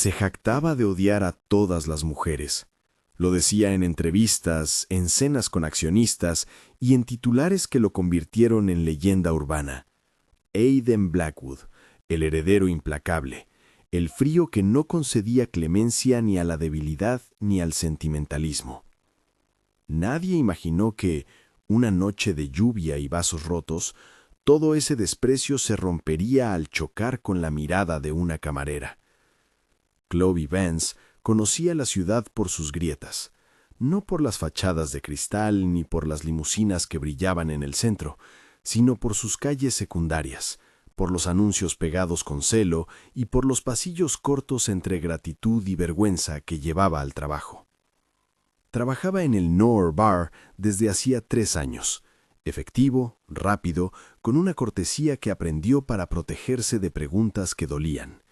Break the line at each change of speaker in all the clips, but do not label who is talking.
Se jactaba de odiar a todas las mujeres. Lo decía en entrevistas, en cenas con accionistas y en titulares que lo convirtieron en leyenda urbana. Aidan Blackwood, el heredero implacable, el frío que no concedía clemencia ni a la debilidad ni al sentimentalismo. Nadie imaginó que, una noche de lluvia y vasos rotos, todo ese desprecio se rompería al chocar con la mirada de una camarera. Chloe Vance conocía la ciudad por sus grietas, no por las fachadas de cristal ni por las limusinas que brillaban en el centro, sino por sus calles secundarias, por los anuncios pegados con celo y por los pasillos cortos entre gratitud y vergüenza que llevaba al trabajo. Trabajaba en el Noor Bar desde hacía 3 años, efectivo, rápido, con una cortesía que aprendió para protegerse de preguntas que dolían.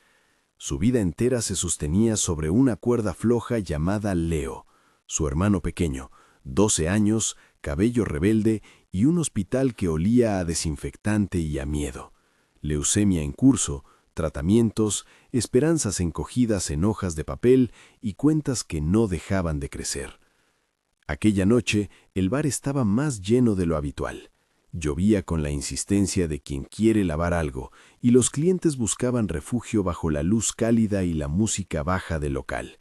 Su vida entera se sostenía sobre una cuerda floja llamada Leo, su hermano pequeño, 12 años, cabello rebelde y un hospital que olía a desinfectante y a miedo. Leucemia en curso, tratamientos, esperanzas encogidas en hojas de papel y cuentas que no dejaban de crecer. Aquella noche, el bar estaba más lleno de lo habitual. Llovía con la insistencia de quien quiere lavar algo, y los clientes buscaban refugio bajo la luz cálida y la música baja del local.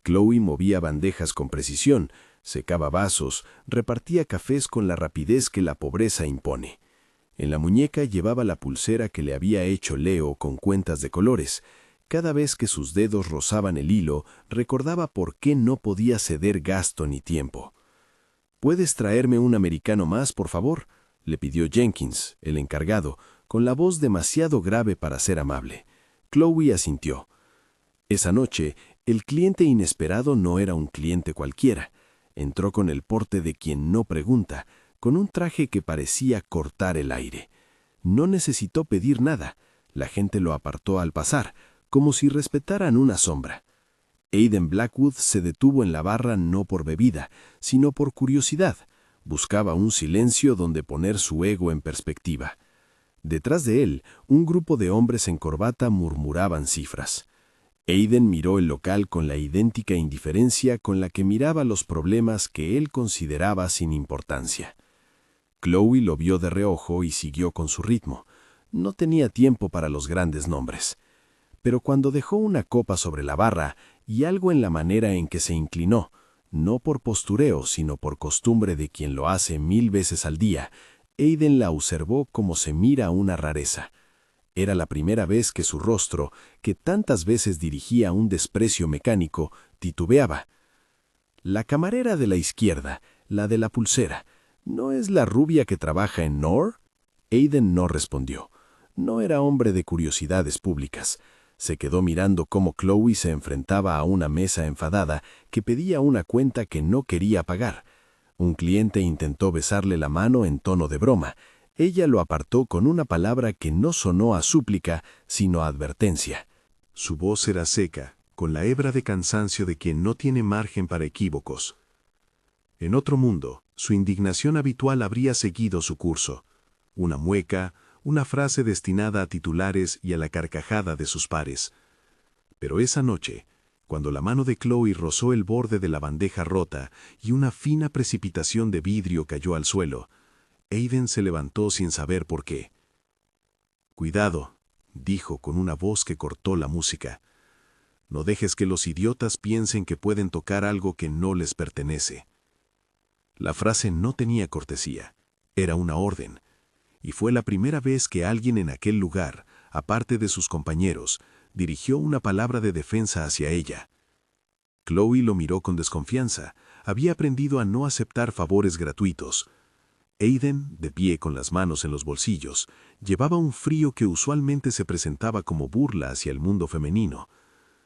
Chloe movía bandejas con precisión, secaba vasos, repartía cafés con la rapidez que la pobreza impone. En la muñeca llevaba la pulsera que le había hecho Leo con cuentas de colores. Cada vez que sus dedos rozaban el hilo, recordaba por qué no podía ceder gasto ni tiempo. «¿Puedes traerme un americano más, por favor?», le pidió Jenkins, el encargado, con la voz demasiado grave para ser amable. Chloe asintió. Esa noche, el cliente inesperado no era un cliente cualquiera. Entró con el porte de quien no pregunta, con un traje que parecía cortar el aire. No necesitó pedir nada. La gente lo apartó al pasar, como si respetaran una sombra. Aidan Blackwood se detuvo en la barra no por bebida, sino por curiosidad. Buscaba un silencio donde poner su ego en perspectiva. Detrás de él, un grupo de hombres en corbata murmuraban cifras. Aidan miró el local con la idéntica indiferencia con la que miraba los problemas que él consideraba sin importancia. Chloe lo vio de reojo y siguió con su ritmo. No tenía tiempo para los grandes nombres. Pero cuando dejó una copa sobre la barra y algo en la manera en que se inclinó, no por postureo, sino por costumbre de quien lo hace 1000 veces al día, Aidan la observó como se mira una rareza. Era la primera vez que su rostro, que tantas veces dirigía un desprecio mecánico, titubeaba. «La camarera de la izquierda, la de la pulsera, ¿no es la rubia que trabaja en Noor?». Aidan no respondió. No era hombre de curiosidades públicas. Se quedó mirando cómo Chloe se enfrentaba a una mesa enfadada que pedía una cuenta que no quería pagar. Un cliente intentó besarle la mano en tono de broma. Ella lo apartó con una palabra que no sonó a súplica, sino a advertencia. Su voz era seca, con la hebra de cansancio de quien no tiene margen para equívocos. En otro mundo, su indignación habitual habría seguido su curso. Una mueca, una frase destinada a titulares y a la carcajada de sus pares. Pero esa noche, cuando la mano de Chloe rozó el borde de la bandeja rota y una fina precipitación de vidrio cayó al suelo, Aidan se levantó sin saber por qué. «Cuidado», dijo con una voz que cortó la música. «No dejes que los idiotas piensen que pueden tocar algo que no les pertenece». La frase no tenía cortesía, era una orden. Y fue la primera vez que alguien en aquel lugar, aparte de sus compañeros, dirigió una palabra de defensa hacia ella. Chloe lo miró con desconfianza. Había aprendido a no aceptar favores gratuitos. Aidan, de pie con las manos en los bolsillos, llevaba un frío que usualmente se presentaba como burla hacia el mundo femenino.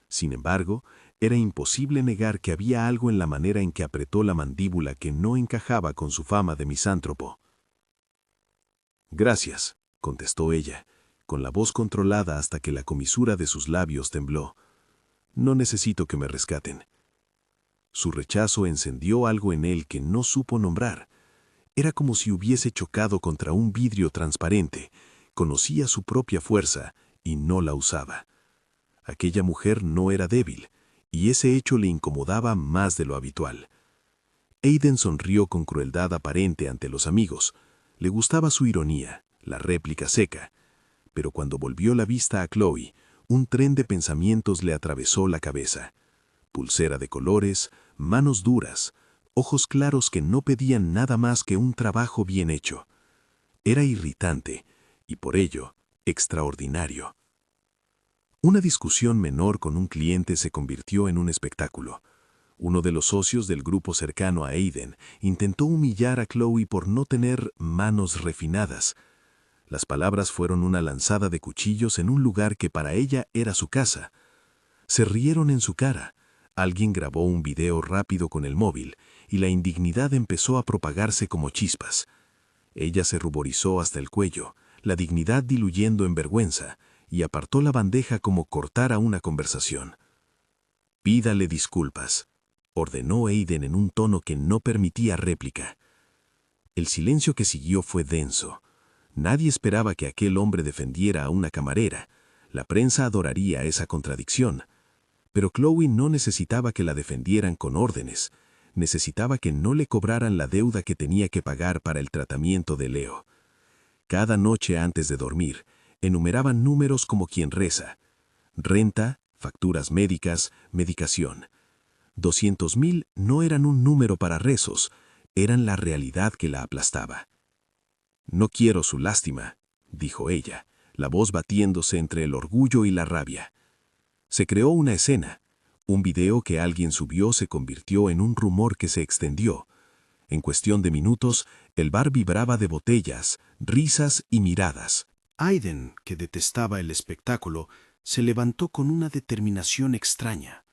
Sin embargo, era imposible negar que había algo en la manera en que apretó la mandíbula que no encajaba con su fama de misántropo. «Gracias», contestó ella, con la voz controlada hasta que la comisura de sus labios tembló. «No necesito que me rescaten». Su rechazo encendió algo en él que no supo nombrar. Era como si hubiese chocado contra un vidrio transparente. Conocía su propia fuerza y no la usaba.
Aquella mujer no era débil, y ese hecho le incomodaba más de lo habitual. Aiden sonrió con crueldad aparente ante los amigos. Le gustaba su ironía, la réplica seca. Pero cuando volvió la vista a Chloe, un tren de pensamientos le atravesó la cabeza. Pulsera de colores, manos duras, ojos claros que no pedían nada más que un trabajo bien hecho. Era irritante, y por ello, extraordinario. Una discusión menor con un cliente se convirtió en un espectáculo. Uno de los socios del grupo cercano a Aiden intentó humillar a Chloe por no tener manos refinadas. Las palabras fueron una lanzada de cuchillos en un lugar que para ella era su casa. Se rieron en su cara. Alguien grabó un video rápido con el móvil y la indignidad empezó a propagarse como chispas. Ella se ruborizó hasta el cuello, la dignidad diluyendo en vergüenza, y apartó la bandeja como cortara una conversación. «Pídale disculpas», ordenó Aiden en un tono que no permitía réplica. El silencio que siguió fue denso. Nadie esperaba que aquel hombre defendiera a una camarera. La prensa adoraría esa contradicción. Pero Chloe no necesitaba que la defendieran con órdenes. Necesitaba que no le cobraran la deuda que tenía que pagar para el tratamiento de Leo. Cada noche antes de dormir, enumeraban números como quien reza. Renta, facturas médicas, medicación. 200,000 no eran un número para rezos, eran la realidad que la aplastaba. «No quiero su lástima», dijo ella, la voz batiéndose entre el orgullo y la rabia. Se creó una escena. Un video que alguien subió se convirtió en un rumor que se extendió. En cuestión de minutos, el bar vibraba de botellas, risas y miradas.
Aiden, que detestaba el espectáculo, se levantó con una determinación extraña.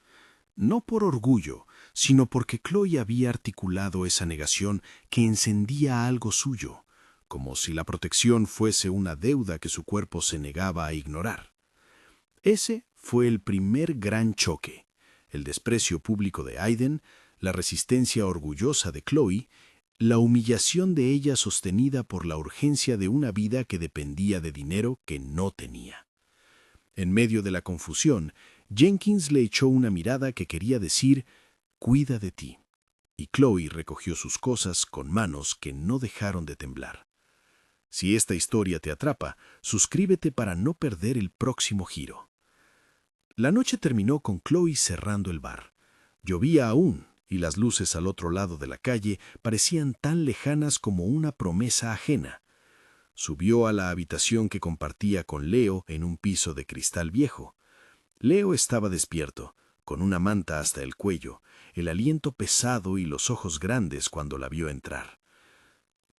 No por orgullo, sino porque Chloe había articulado esa negación que encendía algo suyo, como si la protección fuese una deuda que su cuerpo se negaba a ignorar. Ese fue el primer gran choque: el desprecio público de Aiden, la resistencia orgullosa de Chloe, la humillación de ella sostenida por la urgencia de una vida que dependía de dinero que no tenía. En medio de la confusión, Jenkins le echó una mirada que quería decir «cuida de ti», y Chloe recogió sus cosas con manos que no dejaron de temblar. Si esta historia te atrapa, suscríbete para no perder el próximo giro. La noche terminó con Chloe cerrando el bar. Llovía aún, y las luces al otro lado de la calle parecían tan lejanas como una promesa ajena. Subió a la habitación que compartía con Leo en un piso de cristal viejo. Leo estaba despierto, con una manta hasta el cuello, el aliento pesado y los ojos grandes cuando la vio entrar.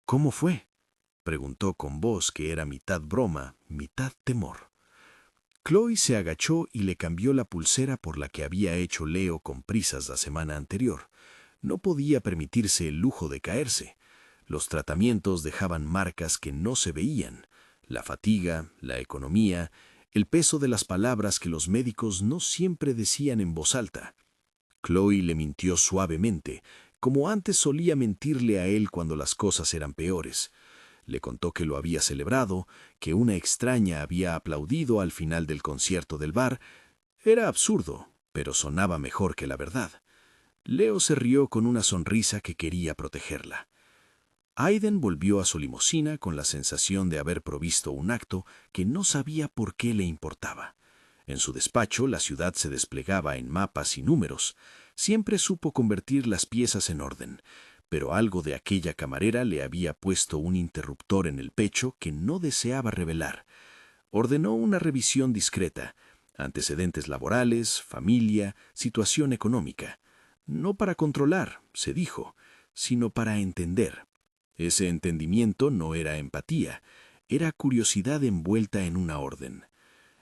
«¿Cómo fue?», preguntó con voz que era mitad broma, mitad temor. Chloe se agachó y le cambió la pulsera por la que había hecho Leo con prisas la semana anterior. No podía permitirse el lujo de caerse. Los tratamientos dejaban marcas que no se veían: la fatiga, la economía, el peso de las palabras que los médicos no siempre decían en voz alta. Chloe le mintió suavemente, como antes solía mentirle a él cuando las cosas eran peores. Le contó que lo había celebrado, que una extraña había aplaudido al final del concierto del bar. Era absurdo, pero sonaba mejor que la verdad. Leo se rió con una sonrisa que quería protegerla. Aiden volvió a su limusina con la sensación de haber provisto un acto que no sabía por qué le importaba. En su despacho la ciudad se desplegaba en mapas y números. Siempre supo convertir las piezas en orden, pero algo de aquella camarera le había puesto un interruptor en el pecho que no deseaba revelar. Ordenó una revisión discreta: antecedentes laborales, familia, situación económica. No para controlar, se dijo, sino para entender. Ese entendimiento no era empatía, era curiosidad envuelta en una orden.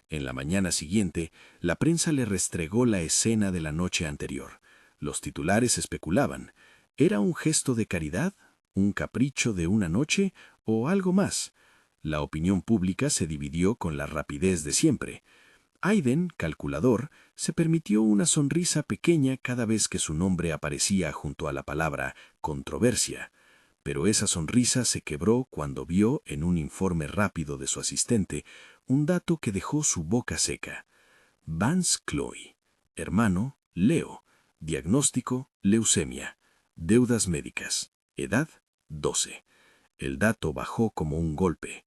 En la mañana siguiente, la prensa le restregó la escena de la noche anterior. Los titulares especulaban: ¿era un gesto de caridad, un capricho de una noche o algo más? La opinión pública se dividió con la rapidez de siempre. Aiden, calculador, se permitió una sonrisa pequeña cada vez que su nombre aparecía junto a la palabra controversia. Pero esa sonrisa se quebró cuando vio, en un informe rápido de su asistente, un dato que dejó su boca seca. Vance Chloe. Hermano, Leo. Diagnóstico, leucemia. Deudas médicas. Edad, 12. El dato bajó como un golpe.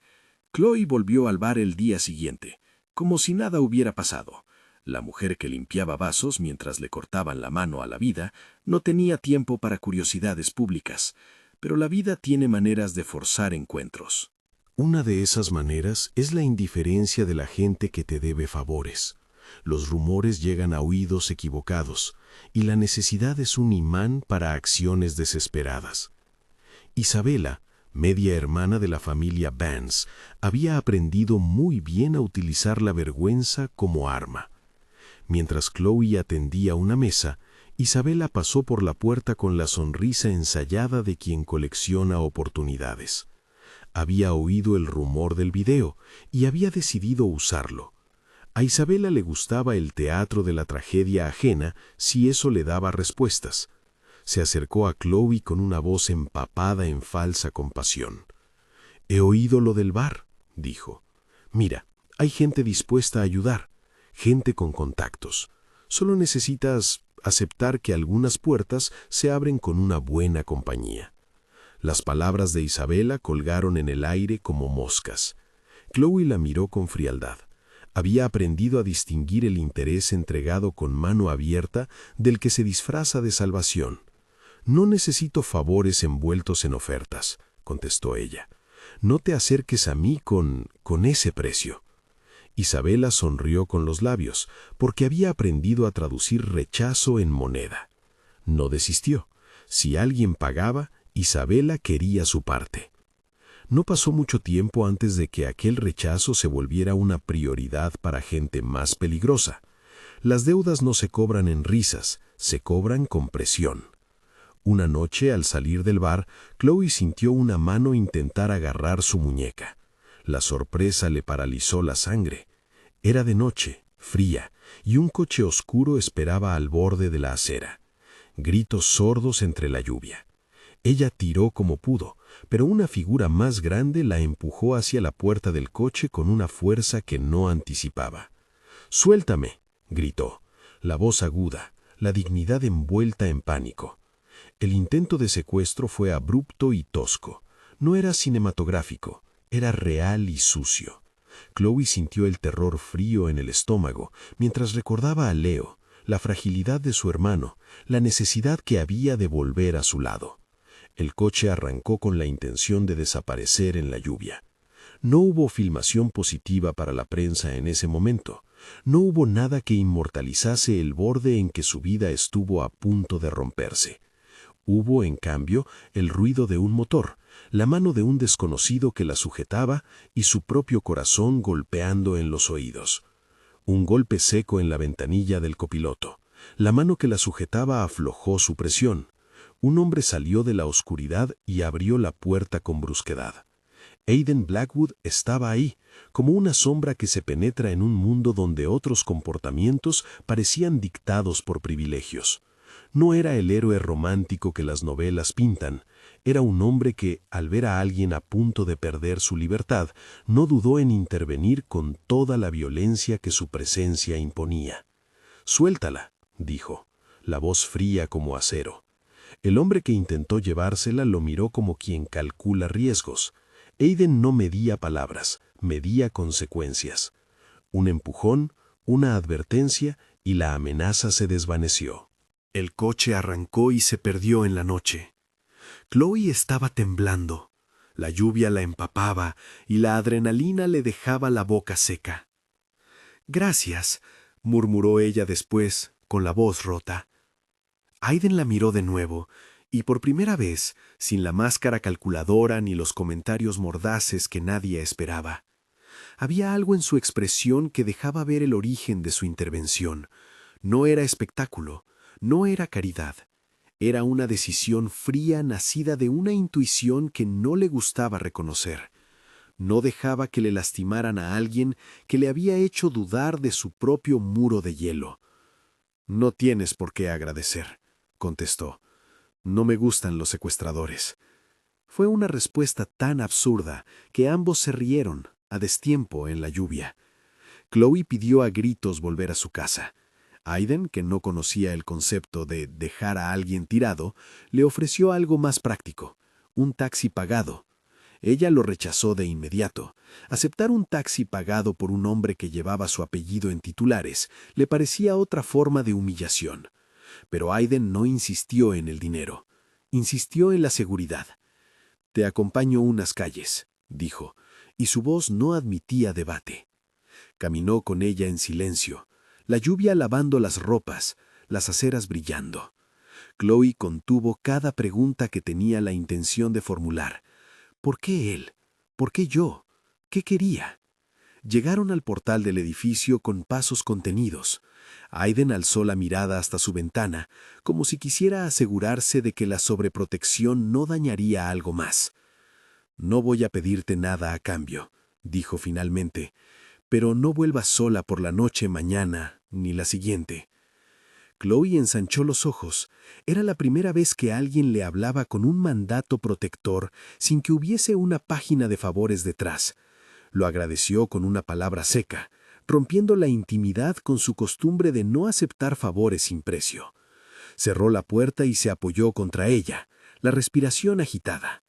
Chloe volvió al bar el día siguiente, como si nada hubiera pasado. La mujer que limpiaba vasos mientras le cortaban la mano a la vida no tenía tiempo para curiosidades públicas, pero la vida tiene maneras de forzar encuentros.
Una de esas maneras es la indiferencia de la gente que te debe favores. Los rumores llegan a oídos equivocados, y la necesidad es un imán para acciones desesperadas. Isabela, media hermana de la familia Vance, había aprendido muy bien a utilizar la vergüenza como arma. Mientras Chloe atendía una mesa, Isabela pasó por la puerta con la sonrisa ensayada de quien colecciona oportunidades. Había oído el rumor del video y había decidido usarlo. A Isabela le gustaba el teatro de la tragedia ajena si eso le daba respuestas. Se acercó a Chloe con una voz empapada en falsa compasión. «He oído lo del bar», dijo. «Mira, hay gente dispuesta a ayudar, gente con contactos. Solo necesitas aceptar que algunas puertas se abren con una buena compañía». Las palabras de Isabela colgaron en el aire como moscas. Chloe la miró con frialdad. Había aprendido a distinguir el interés entregado con mano abierta del que se disfraza de salvación. «No necesito favores envueltos en ofertas», contestó ella. «No te acerques a mí con ese precio». Isabela sonrió con los labios, porque había aprendido a traducir rechazo en moneda. No desistió. Si alguien pagaba, Isabela quería su parte. No pasó mucho tiempo antes de que aquel rechazo se volviera una prioridad para gente más peligrosa. Las deudas no se cobran en risas, se cobran con presión. Una noche, al salir del bar, Chloe sintió una mano intentar agarrar su muñeca. La sorpresa le paralizó la sangre. Era de noche, fría, y un coche oscuro esperaba al borde de la acera. Gritos sordos entre la lluvia. Ella tiró como pudo, pero una figura más grande la empujó hacia la puerta del coche con una fuerza que no anticipaba. «¡Suéltame!», gritó, la voz aguda, la dignidad envuelta en pánico. El intento de secuestro fue abrupto y tosco. No era cinematográfico, era real y sucio. Chloe sintió el terror frío en el estómago mientras recordaba a Leo, la fragilidad de su hermano, la necesidad que había de volver a su lado. El coche arrancó con la intención de desaparecer en la lluvia. No hubo filmación positiva para la prensa en ese momento. No hubo nada que inmortalizase el borde en que su vida estuvo a punto de romperse. Hubo, en cambio, el ruido de un motor, la mano de un desconocido que la sujetaba y su propio corazón golpeando en los oídos. Un golpe seco en la ventanilla del copiloto. La mano que la sujetaba aflojó su presión. Un hombre salió de la oscuridad y abrió la puerta con brusquedad. Aidan Blackwood estaba ahí, como una sombra que se penetra en un mundo donde otros comportamientos parecían dictados por privilegios. No era el héroe romántico que las novelas pintan, era un hombre que, al ver a alguien a punto de perder su libertad, no dudó en intervenir con toda la violencia que su presencia imponía. «Suéltala», dijo, la voz fría como acero. El hombre que intentó llevársela lo miró como quien calcula riesgos. Aidan no medía palabras, medía consecuencias. Un empujón, una advertencia y la amenaza se desvaneció. El coche arrancó y se perdió en la noche. Chloe estaba temblando. La lluvia la empapaba y la adrenalina le dejaba la boca seca. «Gracias», murmuró ella después, con la voz rota. Aidan la miró de nuevo, y por primera vez, sin la máscara calculadora ni los comentarios mordaces que nadie esperaba. Había algo en su expresión que dejaba ver el origen de su intervención. No era espectáculo, no era caridad. Era una decisión fría nacida de una intuición que no le gustaba reconocer. No dejaba que le lastimaran a alguien que le había hecho dudar de su propio muro de hielo. «No tienes por qué agradecer», contestó. «No me gustan los secuestradores». Fue una respuesta tan absurda que ambos se rieron, a destiempo, en la lluvia.
Chloe pidió a gritos volver a su casa. Aiden, que no conocía el concepto de dejar a alguien tirado, le ofreció algo más práctico, un taxi pagado. Ella lo rechazó de inmediato. Aceptar un taxi pagado por un hombre que llevaba su apellido en titulares le parecía otra forma de humillación. Pero Aiden no insistió en el dinero. Insistió en la seguridad. «Te acompaño unas calles», dijo, y su voz no admitía debate. Caminó con ella en silencio, la lluvia lavando las ropas, las aceras brillando. Chloe contuvo cada pregunta que tenía la intención de formular. ¿Por qué él? ¿Por qué yo? ¿Qué quería? Llegaron al portal del edificio con pasos contenidos. Aiden alzó la mirada hasta su ventana, como si quisiera asegurarse de que la sobreprotección no dañaría algo más. «No voy a pedirte nada a cambio», dijo finalmente, «pero no vuelvas sola por la noche mañana ni la siguiente». Chloe ensanchó los ojos. Era la primera vez que alguien le hablaba con un mandato protector sin que hubiese una página de favores detrás. Lo agradeció con una palabra seca, rompiendo la intimidad con su costumbre de no aceptar favores sin precio. Cerró la puerta y se apoyó contra ella, la respiración agitada.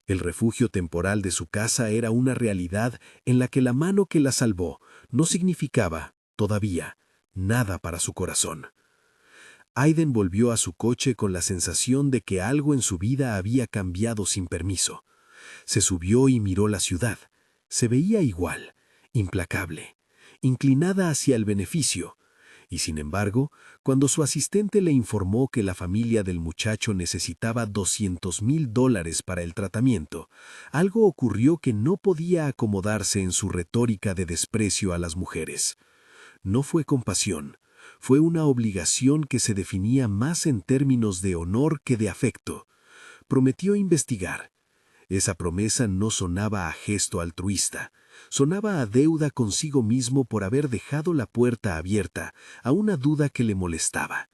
El refugio temporal de su casa era una realidad en la que la mano que la salvó no significaba, todavía, nada para su corazón. Aiden volvió a su coche con la sensación de que algo en su vida había cambiado sin permiso. Se subió y miró la ciudad. Se veía igual, implacable, inclinada hacia el beneficio. Y sin embargo, cuando su asistente le informó que la familia del muchacho necesitaba $200,000 para el tratamiento, algo ocurrió que no podía acomodarse en su retórica de desprecio a las mujeres. No fue compasión. Fue una obligación que se definía más en términos de honor que de afecto. Prometió investigar. Esa promesa no sonaba a gesto altruista, sonaba a deuda consigo mismo por haber dejado la puerta abierta a una duda que le molestaba.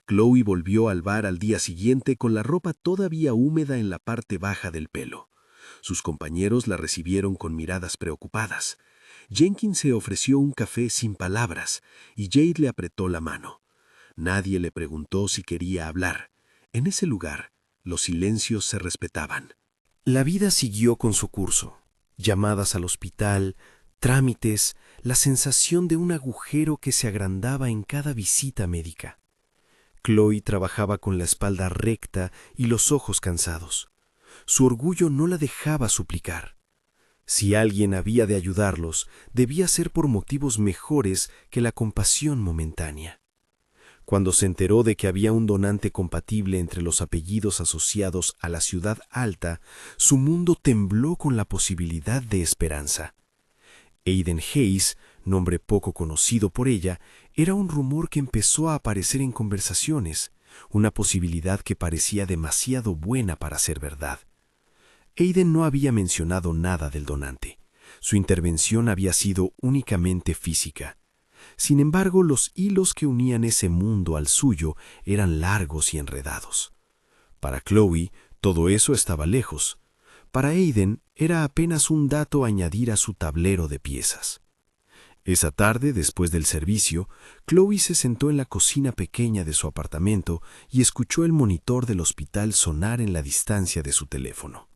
Chloe volvió al bar al día siguiente con la ropa todavía húmeda en la parte baja del pelo. Sus compañeros la recibieron con miradas preocupadas. Jenkins se ofreció un café sin palabras y Jade le apretó la mano. Nadie le preguntó si quería hablar. En ese lugar, los silencios se respetaban.
La vida siguió con su curso. Llamadas al hospital, trámites, la sensación de un agujero que se agrandaba en cada visita médica. Chloe trabajaba con la espalda recta y los ojos cansados. Su orgullo no la dejaba suplicar. Si alguien había de ayudarlos, debía ser por motivos mejores que la compasión momentánea. Cuando se enteró de que había un donante compatible entre los apellidos asociados a la ciudad alta, su mundo tembló con la posibilidad de esperanza. Aiden Hayes, nombre poco conocido por ella, era un rumor que empezó a aparecer en conversaciones, una posibilidad que parecía demasiado buena para ser verdad. Aiden no había mencionado nada del donante. Su intervención había sido únicamente física. Sin embargo, los hilos que unían ese mundo al suyo eran largos y enredados. Para Chloe, todo eso estaba lejos. Para Aiden, era apenas un dato a añadir a su tablero de piezas. Esa tarde, después del servicio, Chloe se sentó en la cocina pequeña de su apartamento y escuchó el monitor del hospital sonar en la distancia de su teléfono.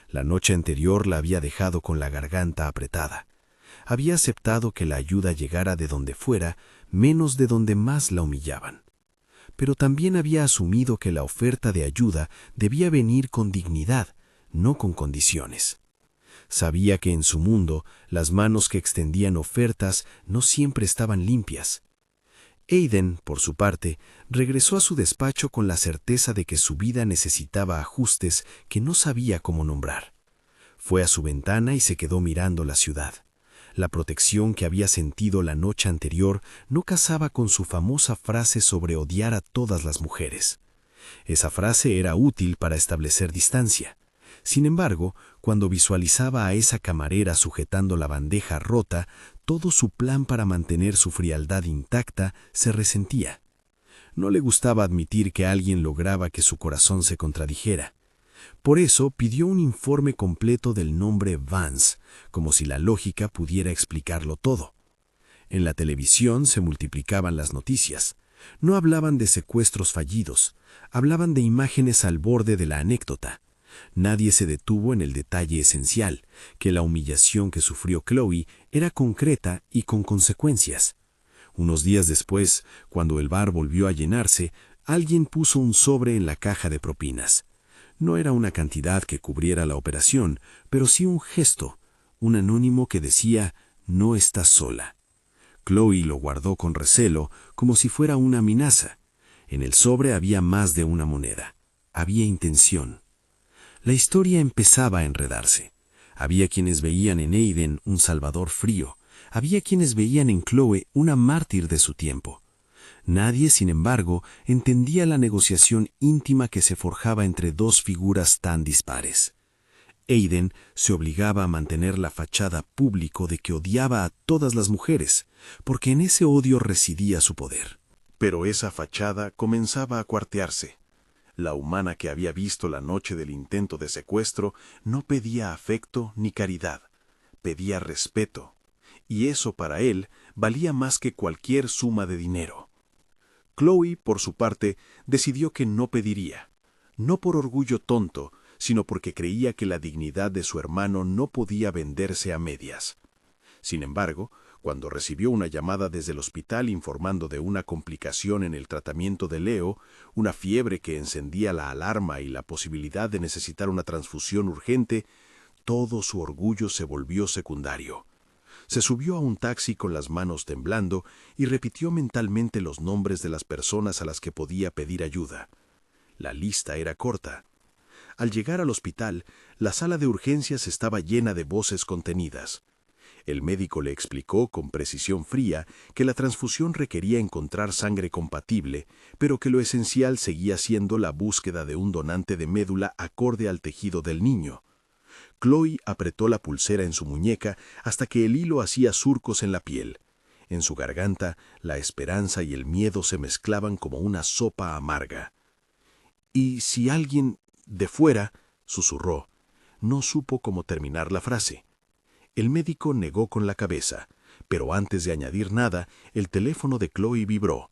La noche anterior la había dejado con la garganta apretada. Había aceptado que la ayuda llegara de donde fuera, menos de donde más la humillaban. Pero también había asumido que la oferta de ayuda debía venir con dignidad, no con condiciones. Sabía que en su mundo las manos que extendían ofertas no siempre estaban limpias. Aiden, por su parte, regresó a su despacho con la certeza de que su vida necesitaba ajustes que no sabía cómo nombrar. Fue a su ventana y se quedó mirando la ciudad. La protección que había sentido la noche anterior no casaba con su famosa frase sobre odiar a todas las mujeres. Esa frase era útil para establecer distancia. Sin embargo, cuando visualizaba a esa camarera sujetando la bandeja rota, todo su plan para mantener su frialdad intacta se resentía. No le gustaba admitir que alguien lograba que su corazón se contradijera. Por eso pidió un informe completo del nombre Vance, como si la lógica pudiera explicarlo todo.
En la televisión se multiplicaban las noticias. No hablaban de secuestros fallidos, hablaban de imágenes al borde de la anécdota. Nadie se detuvo en el detalle esencial, que la humillación que sufrió Chloe era concreta y con consecuencias. Unos días después, cuando el bar volvió a llenarse, alguien puso un sobre en la caja de propinas. No era una cantidad que cubriera la operación, pero sí un gesto, un anónimo que decía, «No estás sola». Chloe lo guardó con recelo, como si fuera una amenaza. En el sobre había más de una moneda. Había intención. La historia empezaba a enredarse. Había quienes veían en Aiden un salvador frío. Había quienes veían en Chloe una mártir de su tiempo. Nadie, sin embargo, entendía la negociación íntima que se forjaba entre dos figuras tan dispares. Aiden se obligaba a mantener la fachada público de que odiaba a todas las mujeres, porque en ese odio residía su poder.
Pero esa fachada comenzaba a cuartearse. La humana que había visto la noche del intento de secuestro no pedía afecto ni caridad, pedía respeto, y eso para él valía más que cualquier suma de dinero. Chloe, por su parte, decidió que no pediría, no por orgullo tonto, sino porque creía que la dignidad de su hermano no podía venderse a medias. Sin embargo, cuando recibió una llamada desde el hospital informando de una complicación en el tratamiento de Leo, una fiebre que encendía la alarma y la posibilidad de necesitar una transfusión urgente, todo su orgullo se volvió secundario. Se subió a un taxi con las manos temblando y repitió mentalmente los nombres de las personas a las que podía pedir ayuda. La lista era corta. Al llegar al hospital, la sala de urgencias estaba llena de voces contenidas. El médico le explicó con precisión fría que la transfusión requería encontrar sangre compatible, pero que lo esencial seguía siendo la búsqueda de un donante de médula acorde al tejido del niño. Chloe apretó la pulsera en su muñeca hasta que el hilo hacía surcos en la piel. En su garganta, la esperanza y el miedo se mezclaban como una sopa amarga. «¿Y si alguien de fuera?», susurró. No supo cómo terminar la frase. El médico negó con la cabeza, pero antes de añadir nada, el teléfono de Chloe vibró.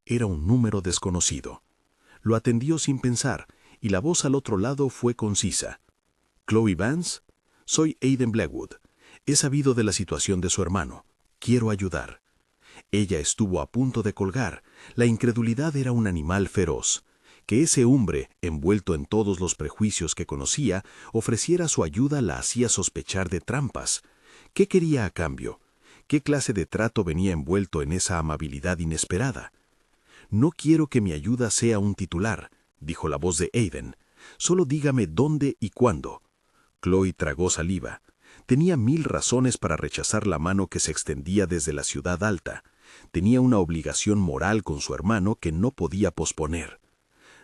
Era un número desconocido. Lo atendió sin pensar, y la voz al otro lado fue concisa. «¿Chloe Vance? Soy Aiden Blackwood. He sabido de la situación de su hermano. Quiero ayudar». Ella estuvo a punto de colgar. La incredulidad era un animal feroz. Que ese hombre, envuelto en todos los prejuicios que conocía, ofreciera su ayuda la hacía sospechar de trampas. ¿Qué quería a cambio? ¿Qué clase de trato venía envuelto en esa amabilidad inesperada? «No quiero que mi ayuda sea un titular», dijo la voz de Aiden. «Solo dígame dónde y cuándo». Chloe tragó saliva. Tenía 1000 razones para rechazar la mano que se extendía desde la ciudad alta. Tenía una obligación moral con su hermano que no podía posponer.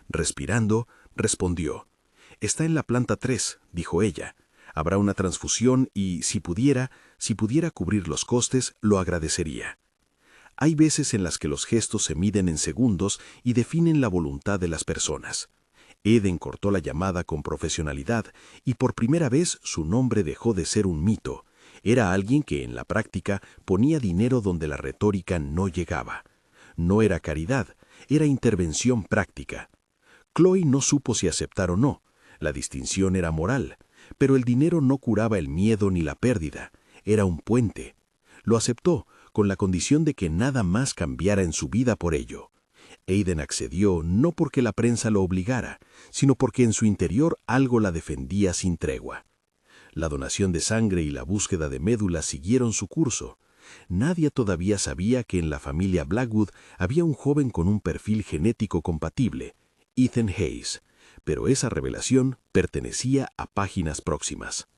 Respirando, respondió. «Está en la planta 3», dijo ella. «Habrá una transfusión y, si pudiera cubrir los costes, lo agradecería». Hay veces en las que los gestos se miden en segundos y definen la voluntad de las personas. Aiden cortó la llamada con profesionalidad y por primera vez su nombre dejó de ser un mito. Era alguien que en la práctica ponía dinero donde la retórica no llegaba. No era caridad, era intervención práctica. Chloe no supo si aceptar o no. La distinción era moral, pero el dinero no curaba el miedo ni la pérdida. Era un puente. Lo aceptó, con la condición de que nada más cambiara en su vida por ello. Aiden accedió no porque la prensa lo obligara, sino porque en su interior algo la defendía sin tregua. La donación de sangre y la búsqueda de médula siguieron su curso. Nadie todavía sabía que en la familia Blackwood había un joven con un perfil genético compatible, Ethan Hayes, pero esa revelación pertenecía a páginas próximas.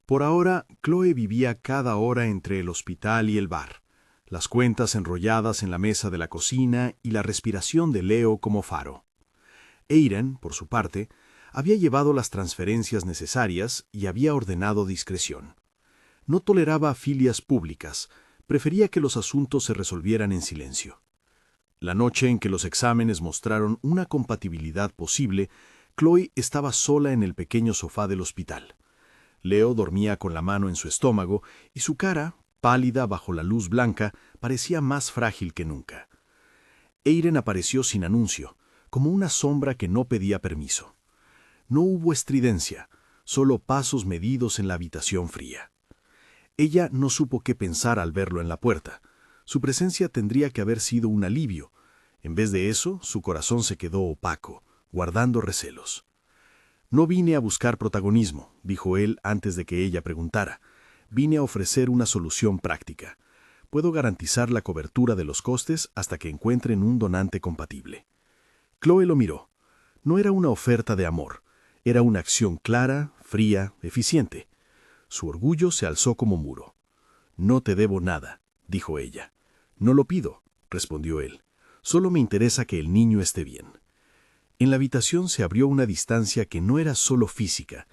Por ahora, Chloe vivía cada hora entre el hospital y el bar, las cuentas enrolladas en la mesa de la cocina y la respiración de Leo como faro. Aiden, por su parte, había llevado las transferencias necesarias y había ordenado discreción. No toleraba filias públicas, prefería que los asuntos se resolvieran en silencio. La noche en que los exámenes mostraron una compatibilidad posible, Chloe estaba sola en el pequeño sofá del hospital. Leo dormía con la mano en su estómago y su cara, pálida bajo la luz blanca,
parecía más frágil que nunca. Eiren apareció sin anuncio, como una sombra que no pedía permiso. No hubo estridencia, solo pasos medidos en la habitación fría. Ella no supo qué pensar al verlo en la puerta. Su presencia tendría que haber sido un alivio. En vez de eso, su corazón se quedó opaco, guardando recelos. «No vine a buscar protagonismo», dijo él antes de que ella preguntara. «Vine a ofrecer una solución práctica. Puedo garantizar la cobertura de los costes hasta que encuentren un donante compatible». Chloe lo miró. No era una oferta de amor. Era una acción clara, fría, eficiente. Su orgullo se alzó como muro. «No te debo nada», dijo ella. «No lo pido», respondió él. «Solo me interesa que el niño esté bien». En la habitación se abrió una distancia que no era solo física.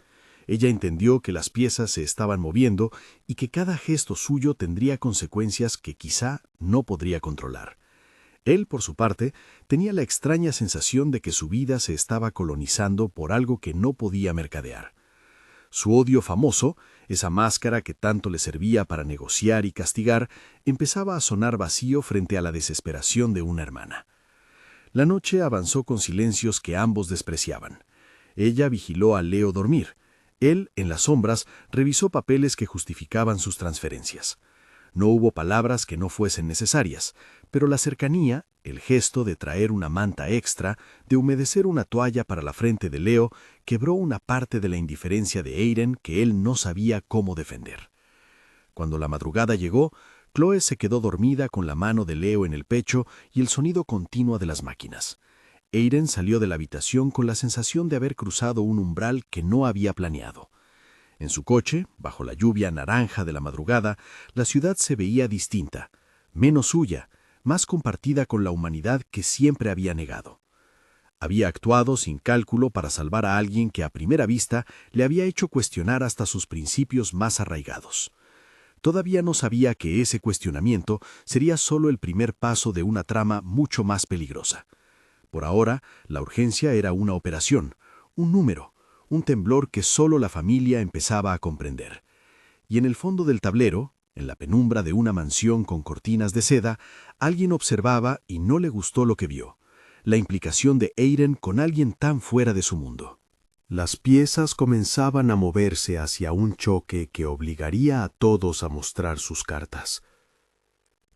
Ella entendió que las piezas se estaban moviendo y que cada gesto suyo tendría consecuencias que quizá no podría controlar. Él, por su parte, tenía la extraña sensación de que su vida se estaba colonizando por algo que no podía mercadear. Su odio famoso, esa máscara que tanto le servía para negociar y castigar, empezaba a sonar vacío frente a la desesperación de una hermana. La noche avanzó con silencios que ambos despreciaban. Ella vigiló a Leo dormir. Él, en las sombras, revisó papeles que justificaban sus transferencias. No hubo palabras que no fuesen necesarias, pero la cercanía, el gesto de traer una manta extra, de humedecer una toalla para la frente de Leo, quebró una parte de la indiferencia de Eiren que él no sabía cómo defender. Cuando la madrugada llegó, Chloe se quedó dormida con la mano de Leo en el pecho y el sonido continuo de las máquinas. Eiren salió de la habitación con la sensación de haber cruzado un umbral que no había planeado. En su coche, bajo la lluvia naranja de la madrugada, la ciudad se veía distinta, menos suya, más compartida con la humanidad que siempre había negado. Había actuado sin cálculo para salvar a alguien que a primera vista le había hecho cuestionar hasta sus principios más arraigados. Todavía no sabía que ese cuestionamiento sería solo el primer paso de una trama mucho más peligrosa. Por ahora, la urgencia era una operación, un número, un temblor que solo la familia empezaba a comprender. Y en el fondo del tablero, en la penumbra de una mansión con cortinas de seda, alguien observaba y no le gustó lo que vio: la implicación de Eiren con alguien tan fuera de su mundo. Las piezas comenzaban a moverse hacia un choque que obligaría a todos a mostrar sus cartas.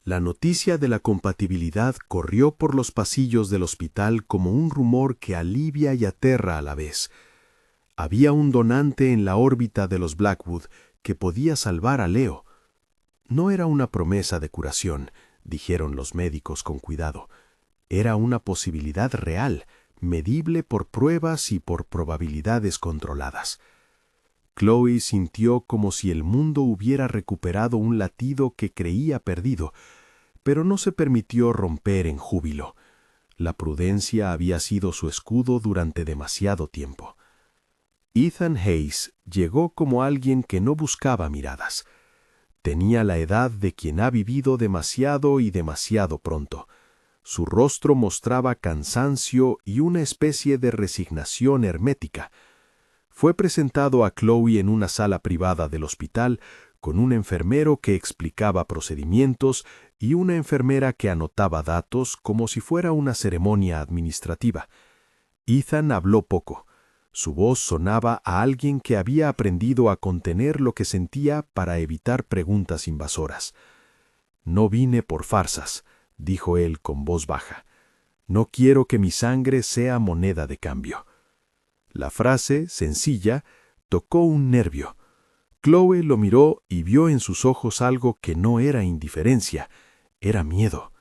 La noticia de la compatibilidad corrió por los pasillos del hospital como un rumor que alivia y aterra a la vez. Había un donante en la órbita de los Blackwood que podía salvar a Leo. No era una promesa de curación, dijeron los médicos con cuidado. Era una posibilidad real, medible por pruebas y por probabilidades controladas. Chloe sintió como si el mundo hubiera recuperado un latido que creía perdido, pero no se permitió romper en júbilo. La prudencia había sido su escudo durante demasiado tiempo. Ethan Hayes llegó como alguien que no buscaba miradas. Tenía la edad de quien ha vivido demasiado y demasiado pronto. Su rostro mostraba cansancio y una especie de resignación hermética. Fue presentado a Chloe en una sala privada del hospital con un enfermero que explicaba procedimientos y una enfermera que anotaba datos como si fuera una ceremonia administrativa. Ethan habló poco. Su voz sonaba a alguien que había aprendido a contener lo que sentía para evitar preguntas invasoras. «No vine por farsas», dijo él con voz baja. «No quiero que mi sangre sea moneda de cambio». La frase, sencilla, tocó un nervio. Chloe lo miró y vio en sus ojos algo que no era indiferencia, era miedo.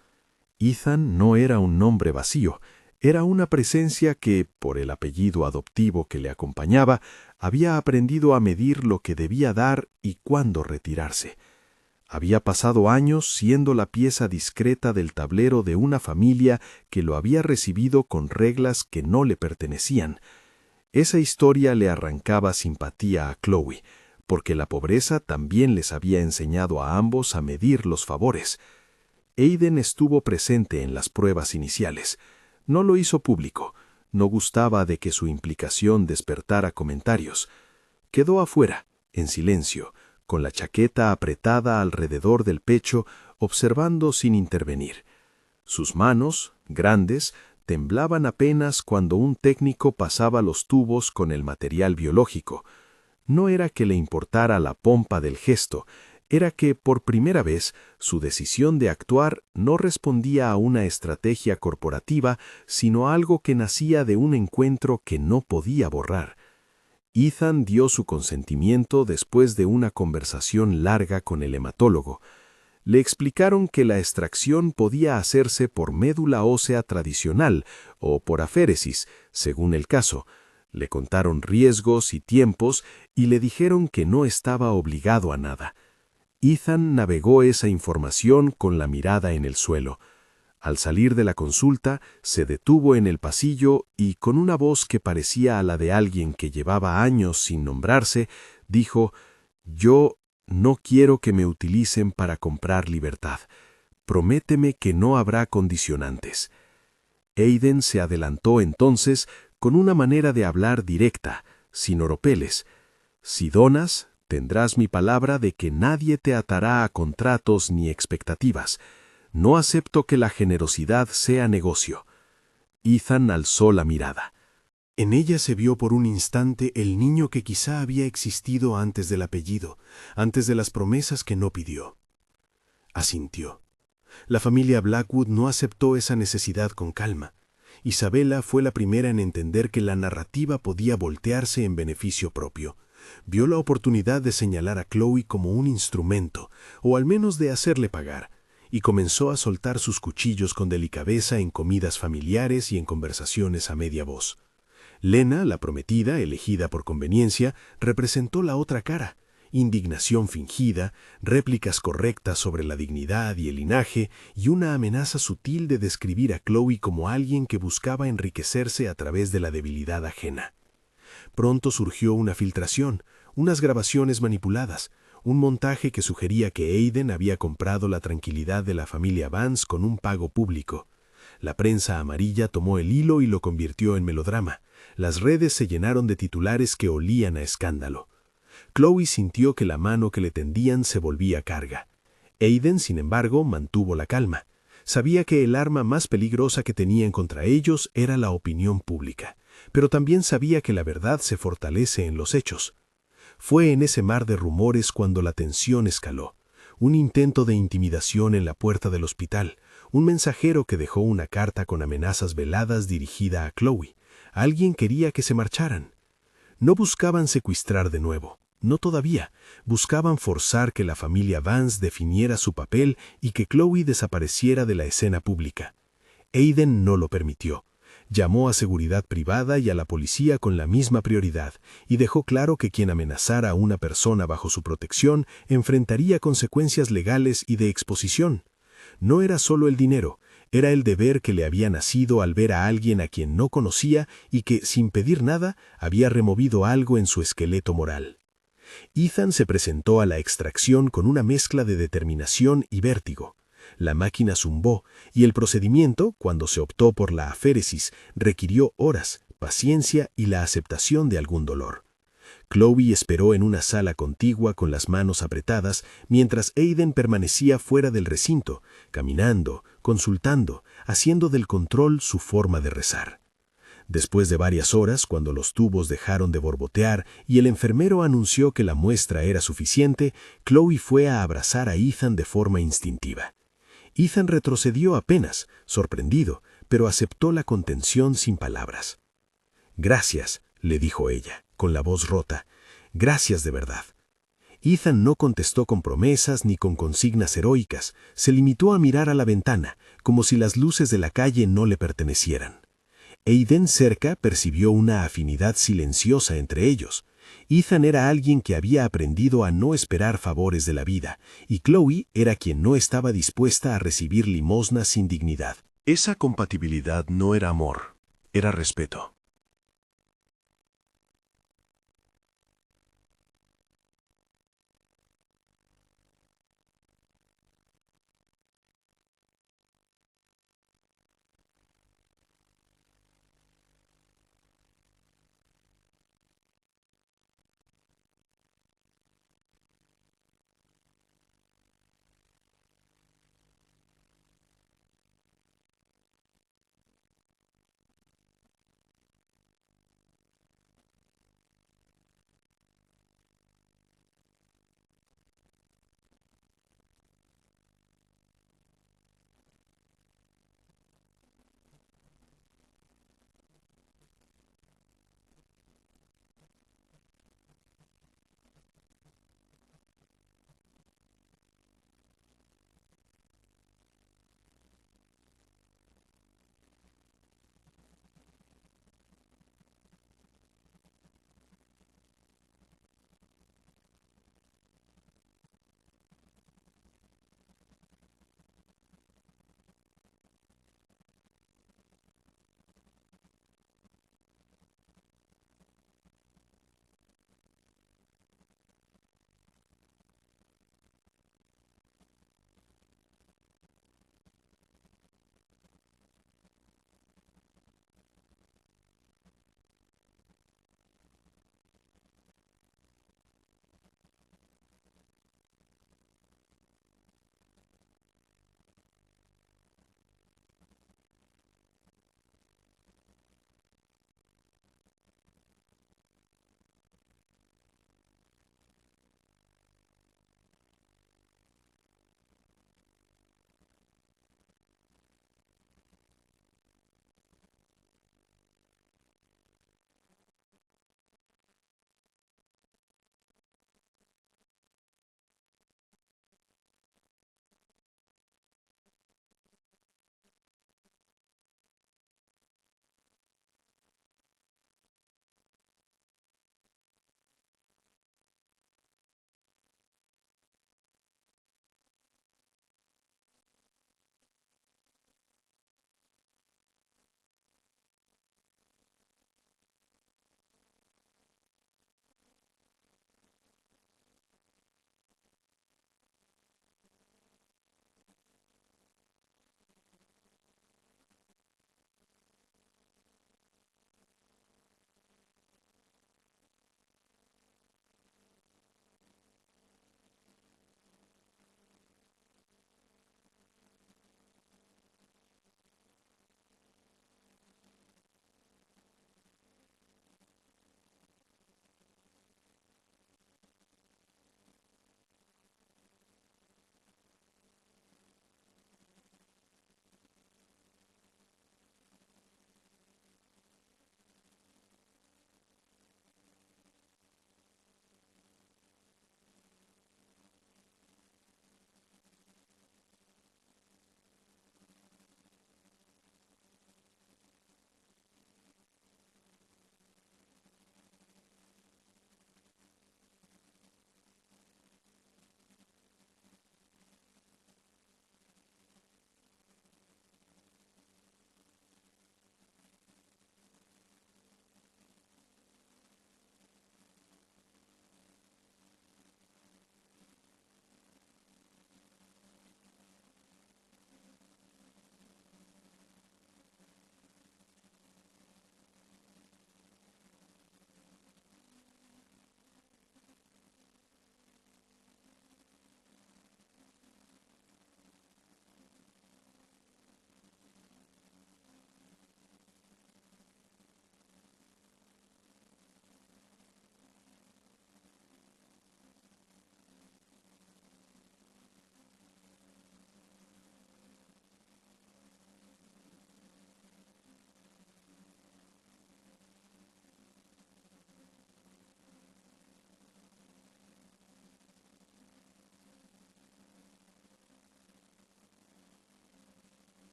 Ethan no era un nombre vacío, era una presencia que, por el apellido adoptivo que le acompañaba, había aprendido a medir lo que debía dar y cuándo retirarse. Había pasado años siendo la pieza discreta del tablero de una familia que lo había recibido con reglas que no le pertenecían. Esa historia le arrancaba simpatía a Chloe, porque la pobreza también les había enseñado a ambos a medir los favores. Aiden estuvo presente en las pruebas iniciales. No lo hizo público, no gustaba de que su implicación despertara comentarios. Quedó afuera, en silencio, con la chaqueta apretada alrededor del pecho,
observando sin intervenir. Sus manos, grandes, temblaban apenas cuando un técnico pasaba los tubos con el material biológico. No era que le importara la pompa del gesto, era que, por primera vez, su decisión de actuar no respondía a una estrategia corporativa, sino a algo que nacía de un encuentro que no podía borrar. Ethan dio su consentimiento después de una conversación larga con el hematólogo. Le explicaron que la extracción podía hacerse por médula ósea tradicional o por aféresis, según el caso. Le contaron riesgos y tiempos y le dijeron que no estaba obligado a nada. Ethan navegó esa información con la mirada en el suelo. Al salir de la consulta, se detuvo en el pasillo y, con una voz que parecía a la de alguien que llevaba años sin nombrarse, dijo: «Yo no quiero que me utilicen para comprar libertad. Prométeme que no habrá condicionantes». Aiden se adelantó entonces con una manera de hablar directa, sin oropeles. «Si donas, tendrás mi palabra de que nadie te atará a contratos ni expectativas. No acepto que la generosidad sea negocio». Ethan alzó la mirada.
En ella se vio por un instante el niño que quizá había existido antes del apellido, antes de las promesas que no pidió. Asintió. La familia Blackwood no aceptó esa necesidad con calma. Isabella fue la primera en entender que la narrativa podía voltearse en beneficio propio. Vio la oportunidad de señalar a Chloe como un instrumento, o al menos de hacerle pagar, y comenzó a soltar sus cuchillos con delicadeza en comidas familiares y en conversaciones a media voz. Lena, la prometida, elegida por conveniencia, representó la otra cara: indignación fingida, réplicas correctas sobre la dignidad y el linaje, y una amenaza sutil de describir a Chloe como alguien que buscaba enriquecerse a través de la debilidad ajena. Pronto surgió una filtración, unas grabaciones manipuladas, un montaje que sugería que Aiden había comprado la tranquilidad de la familia Vance con un pago público. La prensa amarilla tomó el hilo y lo convirtió en melodrama. Las redes se llenaron de titulares que olían a escándalo. Chloe sintió que la mano que le tendían se volvía carga. Aiden, sin embargo, mantuvo la calma. Sabía que el arma más peligrosa que tenían contra ellos era la opinión pública, pero también sabía que la verdad se fortalece en los hechos. Fue en ese mar de rumores cuando la tensión escaló. Un intento de intimidación en la puerta del hospital, un mensajero que dejó una carta con amenazas veladas dirigida a Chloe. Alguien quería que se marcharan. No buscaban secuestrar de nuevo, no todavía. Buscaban forzar que la familia Vance definiera su papel y que Chloe desapareciera de la escena pública. Aiden no lo permitió. Llamó a seguridad privada y a la policía con la misma prioridad, y dejó claro que quien amenazara a una persona bajo su protección enfrentaría consecuencias legales y de exposición. No era solo el dinero, era el deber que le había nacido al ver a alguien a quien no conocía y que, sin pedir nada, había removido algo en su esqueleto moral. Ethan se presentó a la extracción con una mezcla de determinación y vértigo. La máquina zumbó, y el procedimiento, cuando se optó por la aféresis, requirió horas, paciencia y la aceptación de algún dolor. Chloe esperó en una sala contigua con las manos apretadas, mientras Aiden permanecía fuera del recinto, caminando, consultando, haciendo del control su forma de rezar. Después de varias horas, cuando los tubos dejaron de borbotear y el enfermero anunció que la muestra era suficiente, Chloe fue a abrazar a Ethan de forma instintiva. Ethan retrocedió apenas, sorprendido, pero aceptó la contención sin palabras. «Gracias», le dijo ella, con la voz rota. «Gracias de verdad». Ethan no contestó con promesas ni con consignas heroicas. Se limitó a mirar a la ventana, como si las luces de la calle no le pertenecieran. Aiden cerca percibió una afinidad silenciosa entre ellos. Ethan era alguien que había aprendido a no esperar favores de la vida, y Chloe era quien no estaba dispuesta a recibir limosnas sin dignidad.
Esa compatibilidad no era amor, era respeto.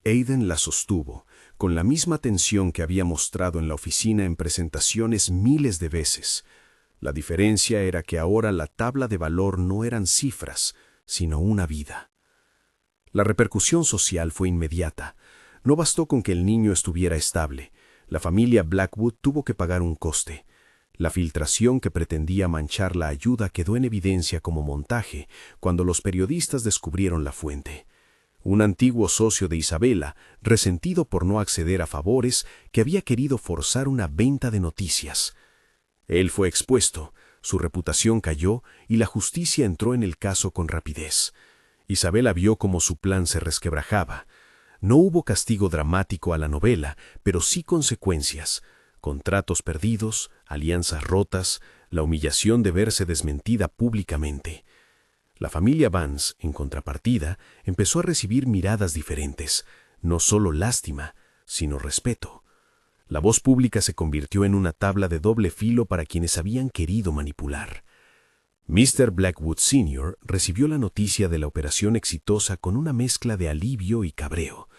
Aiden la sostuvo, con la misma tensión que había mostrado en la oficina en presentaciones miles de veces. La diferencia era que ahora la tabla de valor no eran cifras, sino una vida. La repercusión social fue inmediata. No bastó con que el niño estuviera estable. La familia Blackwood tuvo que pagar un coste. La filtración que pretendía manchar la ayuda quedó en evidencia como montaje cuando los periodistas descubrieron la fuente. Un antiguo socio de Isabella, resentido por no acceder a favores, que había querido forzar una venta de noticias. Él fue expuesto, su reputación cayó y la justicia entró en el caso con rapidez. Isabella vio cómo su plan se resquebrajaba. No hubo castigo dramático a la novela, pero sí consecuencias. Contratos perdidos, alianzas rotas, la humillación de verse desmentida públicamente. La familia Vance, en contrapartida, empezó a recibir miradas diferentes, no solo lástima, sino respeto. La voz pública se convirtió en una tabla de doble filo para quienes habían querido manipular. Mr. Blackwood Sr. recibió la noticia de la operación exitosa con una mezcla de alivio y cabreo.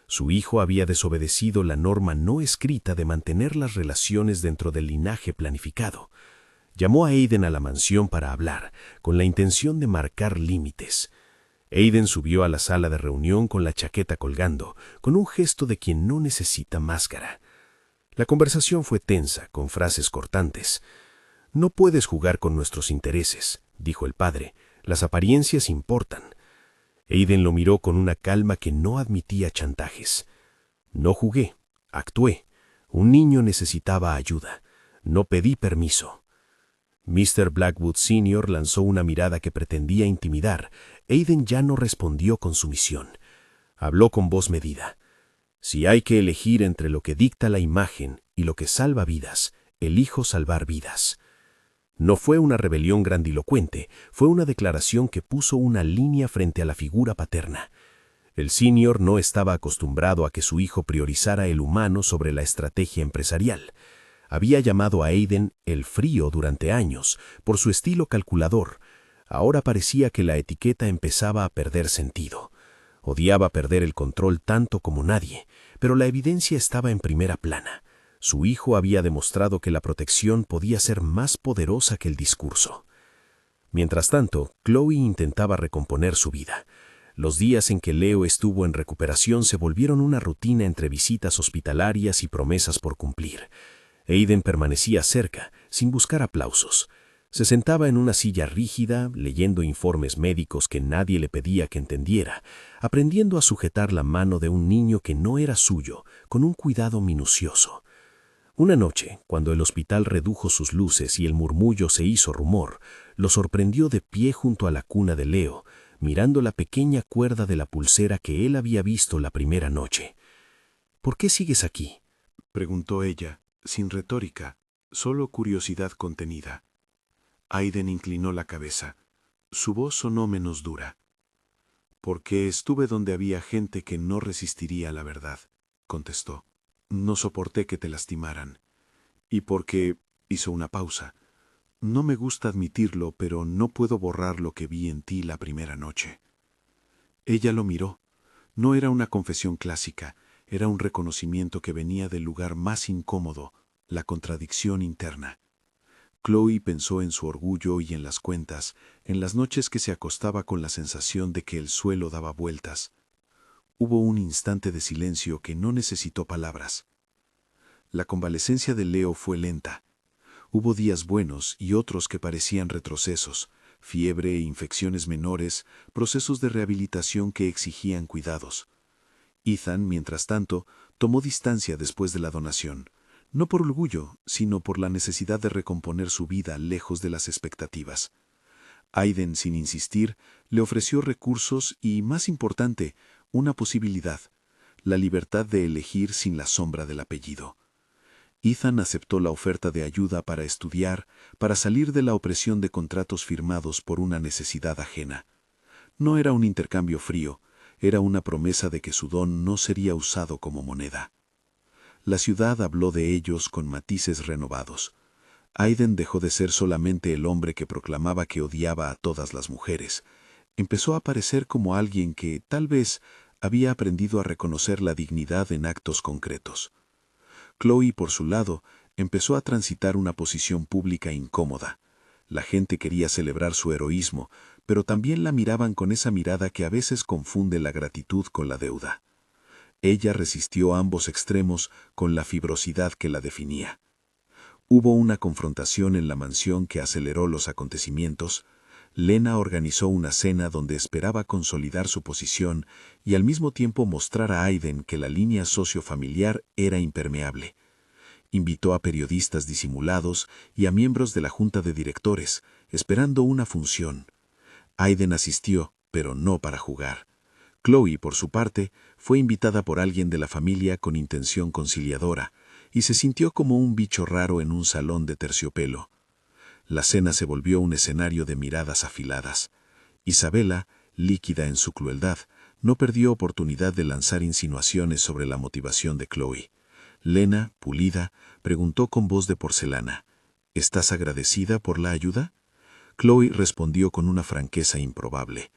Su hijo había desobedecido la norma no escrita de mantener las relaciones dentro del linaje planificado. Llamó a Aiden a la mansión para hablar, con la intención de marcar límites. Aiden subió a la sala de reunión con la chaqueta colgando, con un gesto de quien no necesita máscara. La conversación fue tensa, con frases cortantes. «No puedes jugar con nuestros intereses», dijo el padre. «Las apariencias importan». Aiden lo miró con una calma que no admitía chantajes. «No jugué, actué. Un niño necesitaba ayuda. No pedí permiso». Mr. Blackwood Sr. lanzó una mirada que pretendía intimidar. Aiden ya no respondió con sumisión. Habló con voz medida. «Si hay que elegir entre lo que dicta la imagen y lo que salva vidas, elijo salvar vidas». No fue una rebelión grandilocuente, fue una declaración que puso una línea frente a la figura paterna. El senior no estaba acostumbrado a que su hijo priorizara el humano sobre la estrategia empresarial. Había llamado a Aiden el frío durante años, por su estilo calculador. Ahora parecía que la etiqueta empezaba a perder sentido. Odiaba perder el control tanto como nadie, pero la evidencia estaba en primera plana. Su hijo había demostrado que la protección podía ser más poderosa que el discurso. Mientras tanto, Chloe intentaba recomponer su vida. Los días en que Leo estuvo en recuperación se volvieron una rutina entre visitas hospitalarias y promesas por cumplir. Aiden permanecía cerca, sin buscar aplausos. Se sentaba en una silla rígida, leyendo informes médicos que nadie le pedía que entendiera, aprendiendo a sujetar la mano de un niño que no era suyo, con un cuidado minucioso. Una noche, cuando el hospital redujo sus luces y el murmullo se hizo rumor, lo sorprendió de pie junto a la cuna de Leo, mirando la pequeña cuerda de la pulsera que él había visto la primera noche. «¿Por qué sigues aquí?»,
preguntó ella, sin retórica, solo curiosidad contenida. Aiden inclinó la cabeza. Su voz sonó menos dura. «Porque estuve donde había gente que no resistiría a la verdad», contestó. «No soporté que te lastimaran. Y porque», hizo una pausa, «no me gusta admitirlo, pero no puedo borrar lo que vi en ti la primera noche». Ella lo miró. No era una confesión clásica, era un reconocimiento que venía del lugar más incómodo, la contradicción interna. Chloe pensó en su orgullo y en las cuentas, en las noches que se acostaba con la sensación de que el suelo daba vueltas. Hubo un instante de silencio que no necesitó palabras. La convalecencia de Leo fue lenta. Hubo días buenos y otros que parecían retrocesos, fiebre e infecciones menores, procesos de rehabilitación que exigían cuidados. Ethan, mientras tanto, tomó distancia después de la donación, no por orgullo, sino por la necesidad de recomponer su vida lejos de las expectativas. Aiden, sin insistir, le ofreció recursos y, más importante, una posibilidad, la libertad de elegir sin la sombra del apellido. Ethan aceptó la oferta de ayuda para estudiar, para salir de la opresión de contratos firmados por una necesidad ajena. No era un intercambio frío, era una promesa de que su don no sería usado como moneda. La ciudad habló de ellos con matices renovados. Aiden dejó de ser solamente el hombre que proclamaba que odiaba a todas las mujeres. Empezó a aparecer como alguien que, tal vez,
había aprendido a reconocer la dignidad en actos concretos. Chloe, por su lado, empezó a transitar una posición pública incómoda. La gente quería celebrar su heroísmo, pero también la miraban con esa mirada que a veces confunde la gratitud con la deuda. Ella resistió ambos extremos con la fibrosidad que la definía. Hubo una confrontación en la mansión que aceleró los acontecimientos. Lena organizó una cena donde esperaba consolidar su posición y al mismo tiempo mostrar a Aiden que la línea sociofamiliar era impermeable. Invitó a periodistas disimulados y a miembros de la junta de directores, esperando una función. Aiden asistió, pero no para jugar. Chloe, por su parte, fue invitada por alguien de la familia con intención conciliadora, y se sintió como un bicho raro en un salón de terciopelo. La cena se volvió un escenario de miradas afiladas. Isabela, líquida en su crueldad, no perdió oportunidad de lanzar insinuaciones sobre la motivación de Chloe. Lena, pulida, preguntó con voz de porcelana, ¿estás agradecida por la ayuda? Chloe respondió con una franqueza improbable.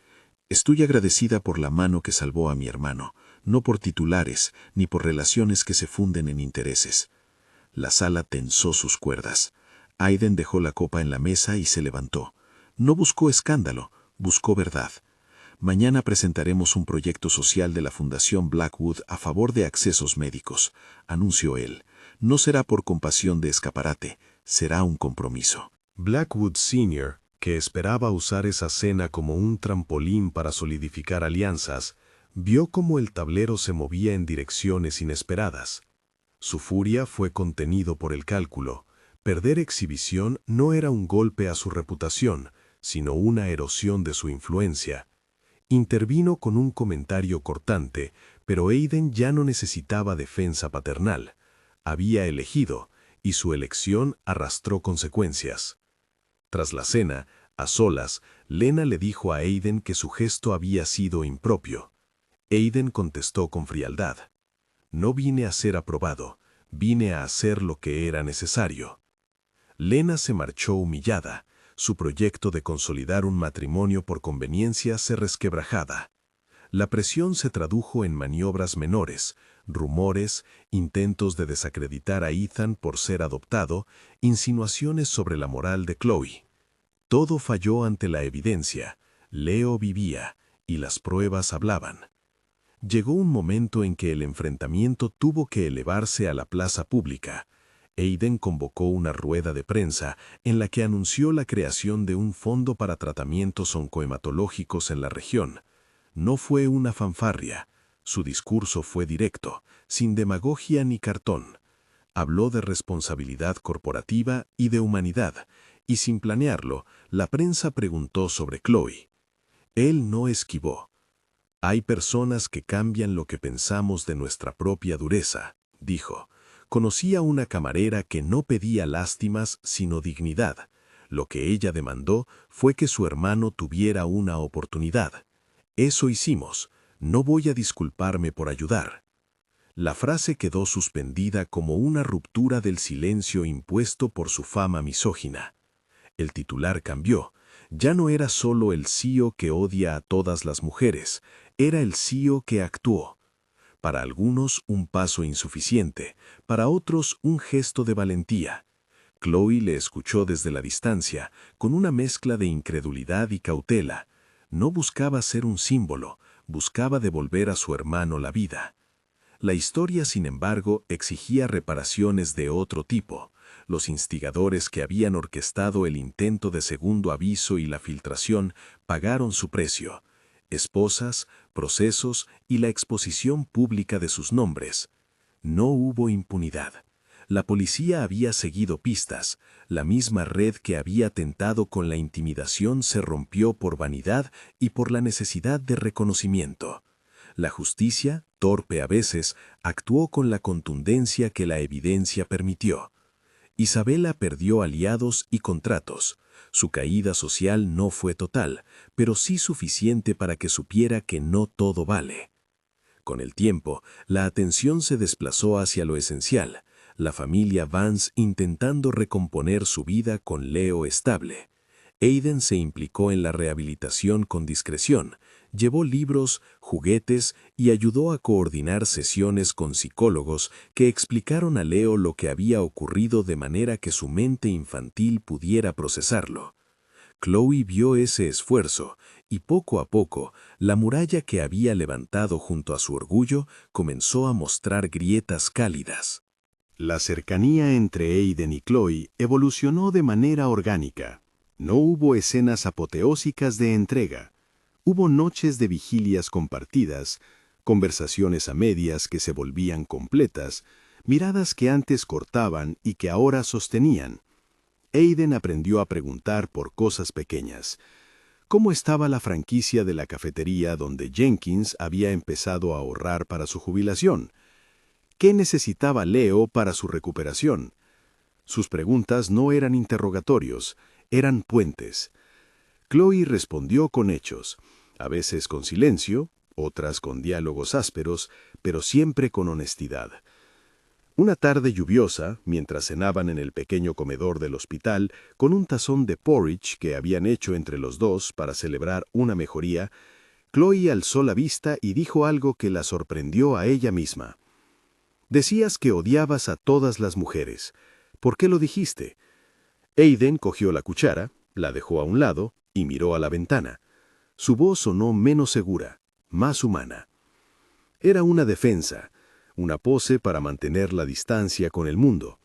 Estoy agradecida por la mano que salvó a mi hermano, no por titulares ni por relaciones que se funden en intereses. La sala tensó sus cuerdas. Aiden dejó la copa en la mesa y se levantó. No buscó escándalo, buscó verdad. Mañana presentaremos un proyecto social de la Fundación Blackwood a favor de accesos médicos, anunció él. No será por compasión de escaparate, será un compromiso.
Blackwood Sr., que esperaba usar esa cena como un trampolín para solidificar alianzas, vio cómo el tablero se movía en direcciones inesperadas. Su furia fue contenido por el cálculo. Perder exhibición no era un golpe a su reputación, sino una erosión de su influencia. Intervino con un comentario cortante, pero Aiden ya no necesitaba defensa paternal. Había elegido, y su elección arrastró consecuencias. Tras la cena, a solas, Lena le dijo a Aiden que su gesto había sido impropio. Aiden contestó con frialdad. No vine a ser aprobado, vine a hacer lo que era necesario. Lena se marchó humillada. Su proyecto de consolidar un matrimonio por conveniencia se resquebrajaba. La presión se tradujo en maniobras menores, rumores, intentos de desacreditar a Ethan por ser adoptado, insinuaciones sobre la moral de Chloe. Todo falló ante la evidencia. Leo vivía, y las pruebas hablaban. Llegó un momento en que el enfrentamiento tuvo que elevarse a la plaza pública. Aiden convocó una rueda de prensa en la que anunció la creación de un fondo para tratamientos oncohematológicos en la región. No fue una fanfarria. Su discurso fue directo, sin demagogia ni cartón. Habló de responsabilidad corporativa y de humanidad, y sin planearlo, la prensa preguntó sobre Chloe. Él no esquivó. Hay personas que cambian lo que pensamos de nuestra propia dureza, dijo. Conocía una camarera que no pedía lástimas sino dignidad. Lo que ella demandó fue que su hermano tuviera una oportunidad. Eso hicimos. No voy a disculparme por ayudar. La frase quedó suspendida como una ruptura del silencio impuesto por su fama misógina. El titular cambió. Ya no era solo el CEO que odia a todas las mujeres, era el CEO que actuó. Para algunos un paso insuficiente, para otros un gesto de valentía. Chloe le escuchó desde la distancia, con una mezcla de incredulidad y cautela. No buscaba ser un símbolo, buscaba devolver a su hermano la vida. La historia, sin embargo, exigía reparaciones de otro tipo. Los instigadores que habían orquestado el intento de segundo aviso y la filtración pagaron su precio. Esposas, procesos y la exposición pública de sus nombres. No hubo impunidad. La policía había seguido pistas. La misma red que había tentado con la intimidación se rompió por vanidad y por la necesidad de reconocimiento. La justicia, torpe a veces, actuó con la contundencia que la evidencia permitió. Isabela perdió aliados y contratos. Su caída social no fue total, pero sí suficiente para que supiera que no todo vale. Con el tiempo, la atención se desplazó hacia lo esencial, la familia Vance intentando recomponer su vida con Leo estable.
Aiden se implicó en la rehabilitación con discreción, llevó libros, juguetes y ayudó a coordinar sesiones con psicólogos que explicaron a Leo lo que había ocurrido de manera que su mente infantil pudiera procesarlo. Chloe vio ese esfuerzo y poco a poco la muralla que había levantado junto a su orgullo comenzó a mostrar grietas cálidas.
La cercanía entre Aiden y Chloe evolucionó de manera orgánica. No hubo escenas apoteósicas de entrega. Hubo noches de vigilias compartidas, conversaciones a medias que se volvían completas, miradas que antes cortaban y que ahora sostenían. Aiden aprendió a preguntar por cosas pequeñas. ¿Cómo estaba la franquicia de la cafetería donde Jenkins había empezado a ahorrar para su jubilación? ¿Qué necesitaba Leo para su recuperación? Sus preguntas no eran interrogatorios, eran puentes. Chloe respondió con hechos, a veces con silencio, otras con diálogos ásperos, pero siempre con honestidad. Una tarde lluviosa, mientras cenaban en el pequeño comedor del hospital, con un tazón de porridge que habían hecho entre los dos para celebrar una mejoría, Chloe alzó la vista y dijo algo que la sorprendió a ella misma. Decías que odiabas a todas las mujeres. ¿Por qué lo dijiste? Aiden cogió la cuchara, la dejó a un lado y miró a la ventana. Su voz sonó menos segura, más humana. Era una defensa, una pose para mantener la distancia con el mundo.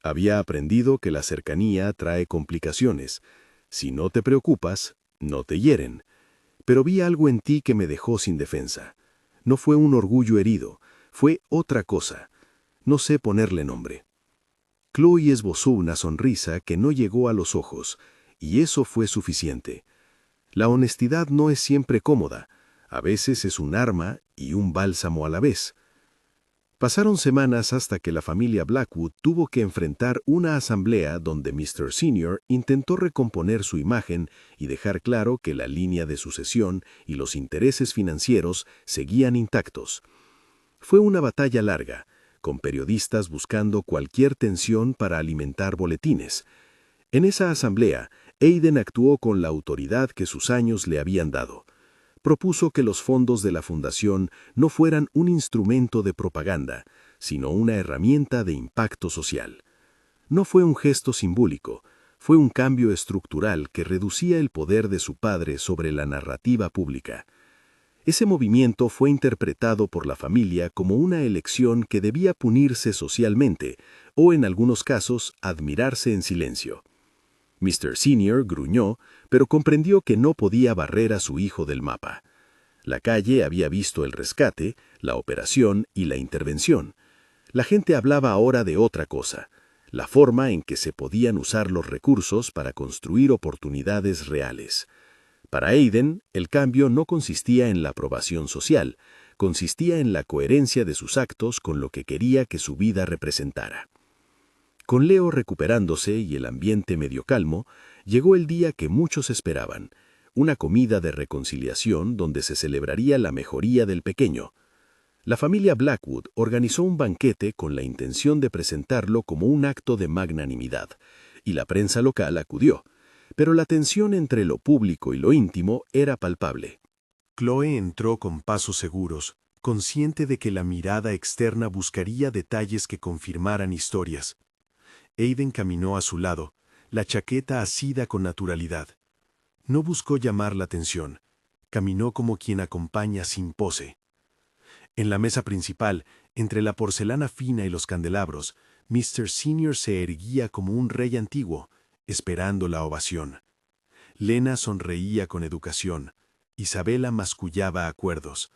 Había aprendido que la cercanía trae complicaciones. Si no te preocupas, no te hieren. Pero vi algo en ti que me dejó sin defensa. No fue un orgullo herido, fue otra cosa. No sé ponerle nombre. Chloe esbozó una sonrisa que no llegó a los ojos, y eso fue suficiente. La honestidad no es siempre cómoda, a veces es un arma y un bálsamo a la vez. Pasaron semanas hasta que la familia Blackwood tuvo que enfrentar una asamblea donde Mr. Senior intentó recomponer su imagen y dejar claro que la línea de sucesión y los intereses financieros seguían intactos. Fue una batalla larga, con periodistas buscando cualquier tensión para alimentar boletines. En esa asamblea, Aiden actuó con la autoridad que sus años le habían dado. Propuso que los fondos de la fundación no fueran un instrumento de propaganda, sino una herramienta de impacto social. No fue un gesto simbólico, fue un cambio estructural que reducía el poder de su padre sobre la narrativa pública. Ese movimiento fue interpretado por la familia como una elección que debía punirse socialmente o, en algunos casos, admirarse en silencio. Mr. Senior gruñó, pero comprendió que no podía barrer a su hijo del mapa. La calle había visto el rescate, la operación y la intervención. La gente hablaba ahora de otra cosa, la forma en que se podían usar los recursos para construir oportunidades reales. Para Aiden, el cambio no consistía en la aprobación social, consistía en la coherencia de sus actos con lo que quería que su vida representara. Con Leo recuperándose y el ambiente medio calmo, llegó el día que muchos esperaban, una comida de reconciliación donde se celebraría la mejoría del pequeño. La familia Blackwood organizó un banquete con la intención de presentarlo como un acto de magnanimidad, y la prensa local acudió. Pero la tensión entre lo público y lo íntimo era palpable.
Chloe entró con pasos seguros, consciente de que la mirada externa buscaría detalles que confirmaran historias. Aiden caminó a su lado, la chaqueta asida con naturalidad. No buscó llamar la atención, caminó como quien acompaña sin pose. En la mesa principal, entre la porcelana fina y los candelabros, Mr. Senior se erguía como un rey antiguo, esperando la ovación. Lena sonreía con educación, Isabela mascullaba acuerdos,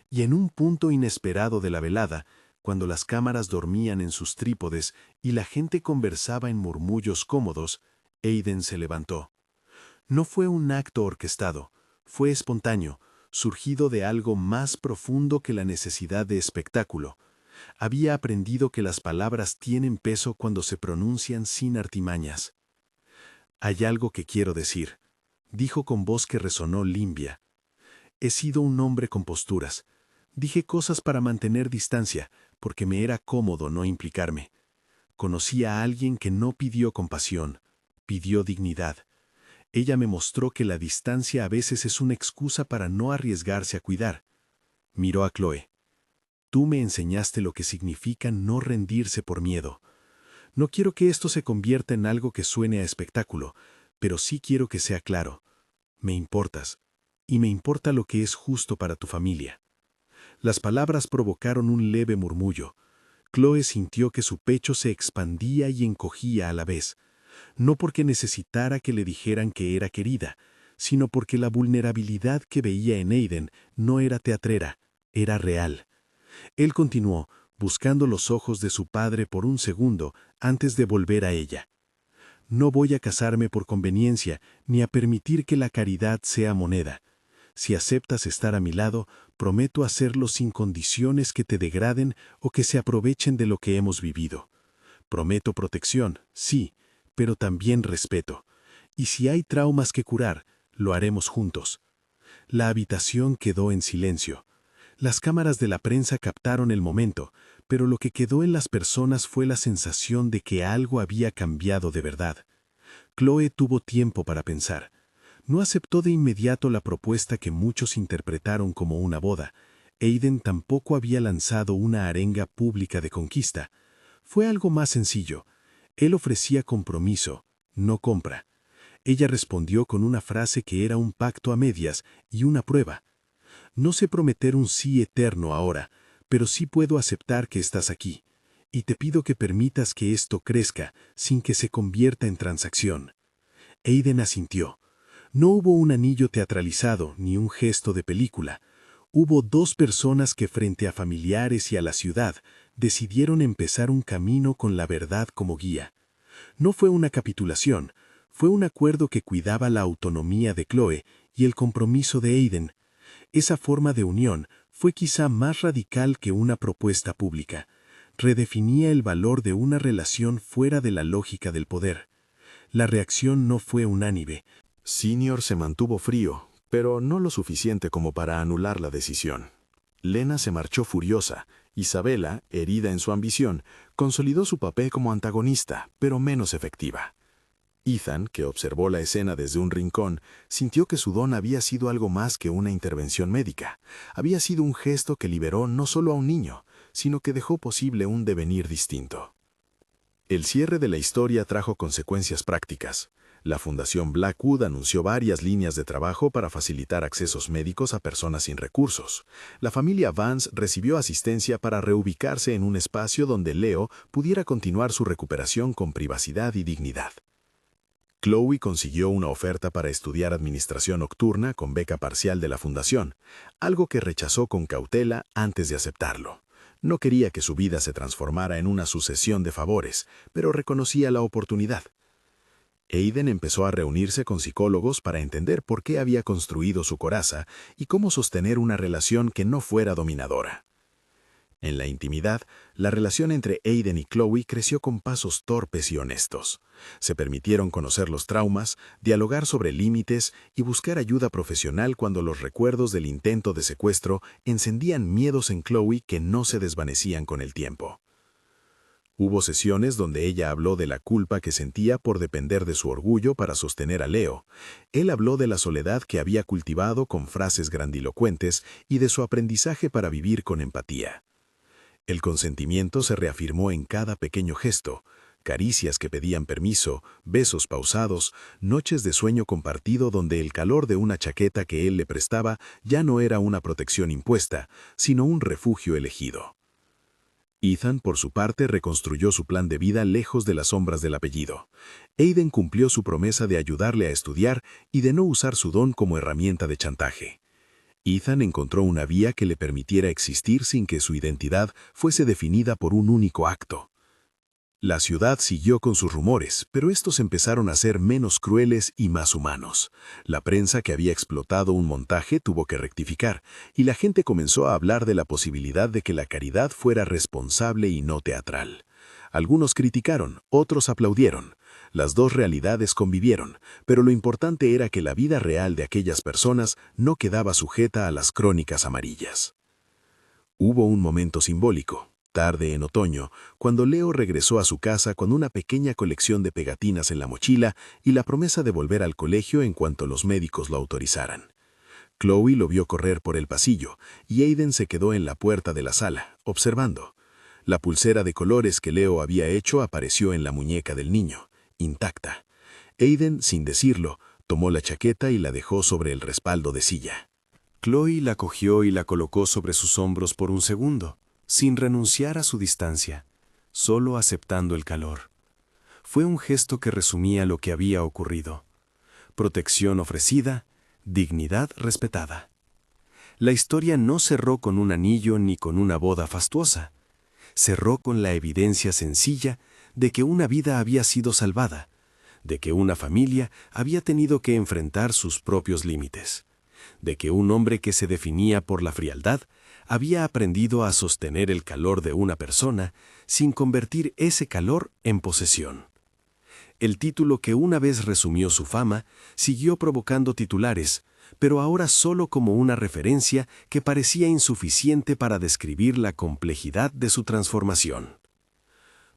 y en un punto inesperado de la velada, cuando las cámaras dormían en sus trípodes y la gente conversaba en murmullos cómodos, Aiden se levantó. No fue un acto orquestado, fue espontáneo, surgido de algo más profundo que la necesidad de espectáculo. Había aprendido que las palabras tienen peso cuando se pronuncian sin artimañas. «Hay algo que quiero decir», dijo con voz que resonó limpia. «He sido un hombre con posturas. Dije cosas para mantener distancia, porque me era cómodo no implicarme. Conocí a alguien que no pidió compasión, pidió dignidad. Ella me mostró que la distancia a veces es una excusa para no arriesgarse a cuidar. Miró a Chloe. Tú me enseñaste lo que significa no rendirse por miedo. No quiero que esto se convierta en algo que suene a espectáculo, pero sí quiero que sea claro. Me importas, y me importa lo que es justo para tu familia. Las palabras provocaron un leve murmullo. Chloe sintió que su pecho se expandía y encogía a la vez, no porque necesitara que le dijeran que era querida, sino porque la vulnerabilidad que veía en Aiden no era teatrera, era real. Él continuó, buscando los ojos de su padre por un segundo antes de volver a ella. No voy a casarme por conveniencia, ni a permitir que la caridad sea moneda. Si aceptas estar a mi lado, prometo hacerlo sin condiciones que te degraden o que se aprovechen de lo que hemos vivido. Prometo protección, sí, pero también respeto. Y si hay traumas que curar, lo haremos juntos. La habitación quedó en silencio. Las cámaras de la prensa captaron el momento, pero lo que quedó en las personas fue la sensación de que algo había cambiado de verdad. Chloe tuvo tiempo para pensar. No aceptó de inmediato la propuesta que muchos interpretaron como una boda. Aiden tampoco había lanzado una arenga pública de conquista. Fue algo más sencillo. Él ofrecía compromiso, no compra. Ella respondió con una frase que era un pacto a medias y una prueba. No sé prometer un sí eterno ahora, pero sí puedo aceptar que estás aquí. Y te pido que permitas que esto crezca sin que se convierta en transacción. Aiden asintió. No hubo un anillo teatralizado ni un gesto de película. Hubo dos personas que frente a familiares y a la ciudad decidieron empezar un camino con la verdad como guía. No fue una capitulación, fue un acuerdo que cuidaba la autonomía de Chloe y el compromiso de Aiden. Esa forma de unión fue quizá más radical que una propuesta pública. Redefinía el valor de una relación fuera de la lógica del poder. La reacción no fue unánime.
Senior se mantuvo frío, pero no lo suficiente como para anular la decisión. Lena se marchó furiosa. Isabela, herida en su ambición, consolidó su papel como antagonista, pero menos efectiva. Ethan, que observó la escena desde un rincón, sintió que su don había sido algo más que una intervención médica. Había sido un gesto que liberó no solo a un niño, sino que dejó posible un devenir distinto. El cierre de la historia trajo consecuencias prácticas. La Fundación Blackwood anunció varias líneas de trabajo para facilitar accesos médicos a personas sin recursos. La familia Vance recibió asistencia para reubicarse en un espacio donde Leo pudiera continuar su recuperación con privacidad y dignidad. Chloe consiguió una oferta para estudiar administración nocturna con beca parcial de la Fundación, algo que rechazó con cautela antes de aceptarlo. No quería que su vida se transformara en una sucesión de favores, pero reconocía la oportunidad. Aiden empezó a reunirse con psicólogos para entender por qué había construido su coraza y cómo sostener una relación que no fuera dominadora. En la intimidad, la relación entre Aiden y Chloe creció con pasos torpes y honestos. Se permitieron conocer los traumas, dialogar sobre límites y buscar ayuda profesional cuando los recuerdos del intento de secuestro encendían miedos en Chloe que no se desvanecían con el tiempo. Hubo sesiones donde ella habló de la culpa que sentía por depender de su orgullo para sostener a Leo. Él habló de la soledad que había cultivado con frases grandilocuentes y de su aprendizaje para vivir con empatía. El consentimiento se reafirmó en cada pequeño gesto, caricias que pedían permiso, besos pausados, noches de sueño compartido donde el calor de una chaqueta que él le prestaba ya no era una protección impuesta, sino un refugio elegido. Ethan, por su parte, reconstruyó su plan de vida lejos de las sombras del apellido. Aiden cumplió su promesa de ayudarle a estudiar y de no usar su don como herramienta de chantaje. Ethan encontró una vía que le permitiera existir sin que su identidad fuese definida por un único acto. La ciudad siguió con sus rumores, pero estos empezaron a ser menos crueles y más humanos. La prensa que había explotado un montaje tuvo que rectificar, y la gente comenzó a hablar de la posibilidad de que la caridad fuera responsable y no teatral. Algunos criticaron, otros aplaudieron. Las dos realidades convivieron, pero lo importante era que la vida real de aquellas personas no quedaba sujeta a las crónicas amarillas. Hubo un momento simbólico.
Tarde en otoño, cuando Leo regresó a su casa con una pequeña colección de pegatinas en la mochila y la promesa de volver al colegio en cuanto los médicos lo autorizaran. Chloe lo vio correr por el pasillo y Aiden se quedó en la puerta de la sala, observando. La pulsera de colores que Leo había hecho apareció en la muñeca del niño, intacta. Aiden, sin decirlo, tomó la chaqueta y la dejó sobre el respaldo de silla.
Chloe la cogió y la colocó sobre sus hombros por un segundo, sin renunciar a su distancia, solo aceptando el calor. Fue un gesto que resumía lo que había ocurrido. Protección ofrecida, dignidad respetada. La historia no cerró con un anillo ni con una boda fastuosa. Cerró con la evidencia sencilla de que una vida había sido salvada, de que una familia había tenido que enfrentar sus propios límites, de que un hombre que se definía por la frialdad había aprendido a sostener el calor de una persona sin convertir ese calor en posesión. El título que una vez resumió su fama siguió provocando titulares, pero ahora solo como una referencia que parecía insuficiente para describir la complejidad de su transformación.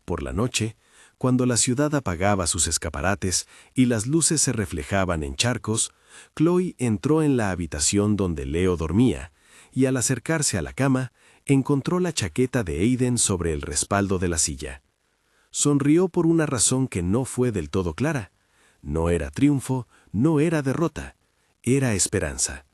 Por la noche, cuando la ciudad apagaba sus escaparates y las luces se reflejaban en charcos, Chloe entró en la habitación donde Leo dormía y al acercarse a la cama, encontró la chaqueta de Aiden sobre el respaldo de la silla. Sonrió por una razón que no fue del todo clara. No era triunfo, no era derrota, era esperanza.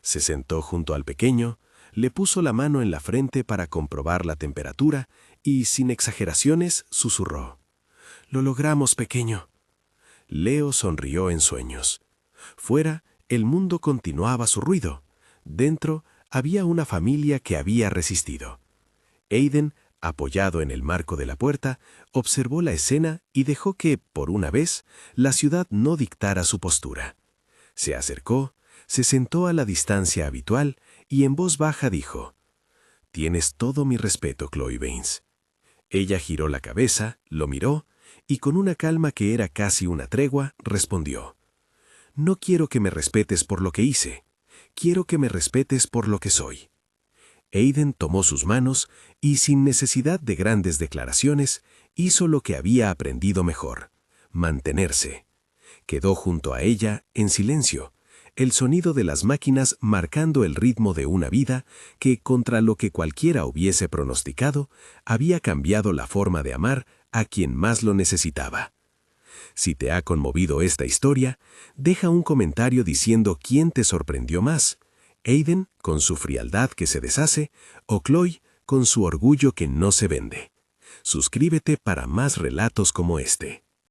Se sentó junto al pequeño, le puso la mano en la frente para comprobar la temperatura y, sin exageraciones, susurró: «Lo logramos, pequeño». Leo sonrió en sueños. Fuera, el mundo continuaba su ruido. Dentro, había una familia que había resistido. Aiden, apoyado en el marco de la puerta, observó la escena y dejó que, por una vez, la ciudad no dictara su postura. Se acercó, se sentó a la distancia habitual y en voz baja dijo: «Tienes todo mi respeto, Chloe Baines». Ella giró la cabeza, lo miró y con una calma que era casi una tregua, respondió: «No quiero que me respetes por lo que hice. Quiero que me respetes por lo que soy». Aiden tomó sus manos y, sin necesidad de grandes declaraciones, hizo lo que había aprendido mejor: mantenerse. Quedó junto a ella, en silencio, el sonido de las máquinas marcando el ritmo de una vida que, contra lo que cualquiera hubiese pronosticado, había cambiado la forma de amar a quien más lo necesitaba. Si te ha conmovido esta historia, deja un comentario diciendo quién te sorprendió más: Aiden, con su frialdad que se deshace, o Chloe, con su orgullo que no se vende. Suscríbete para más relatos como este.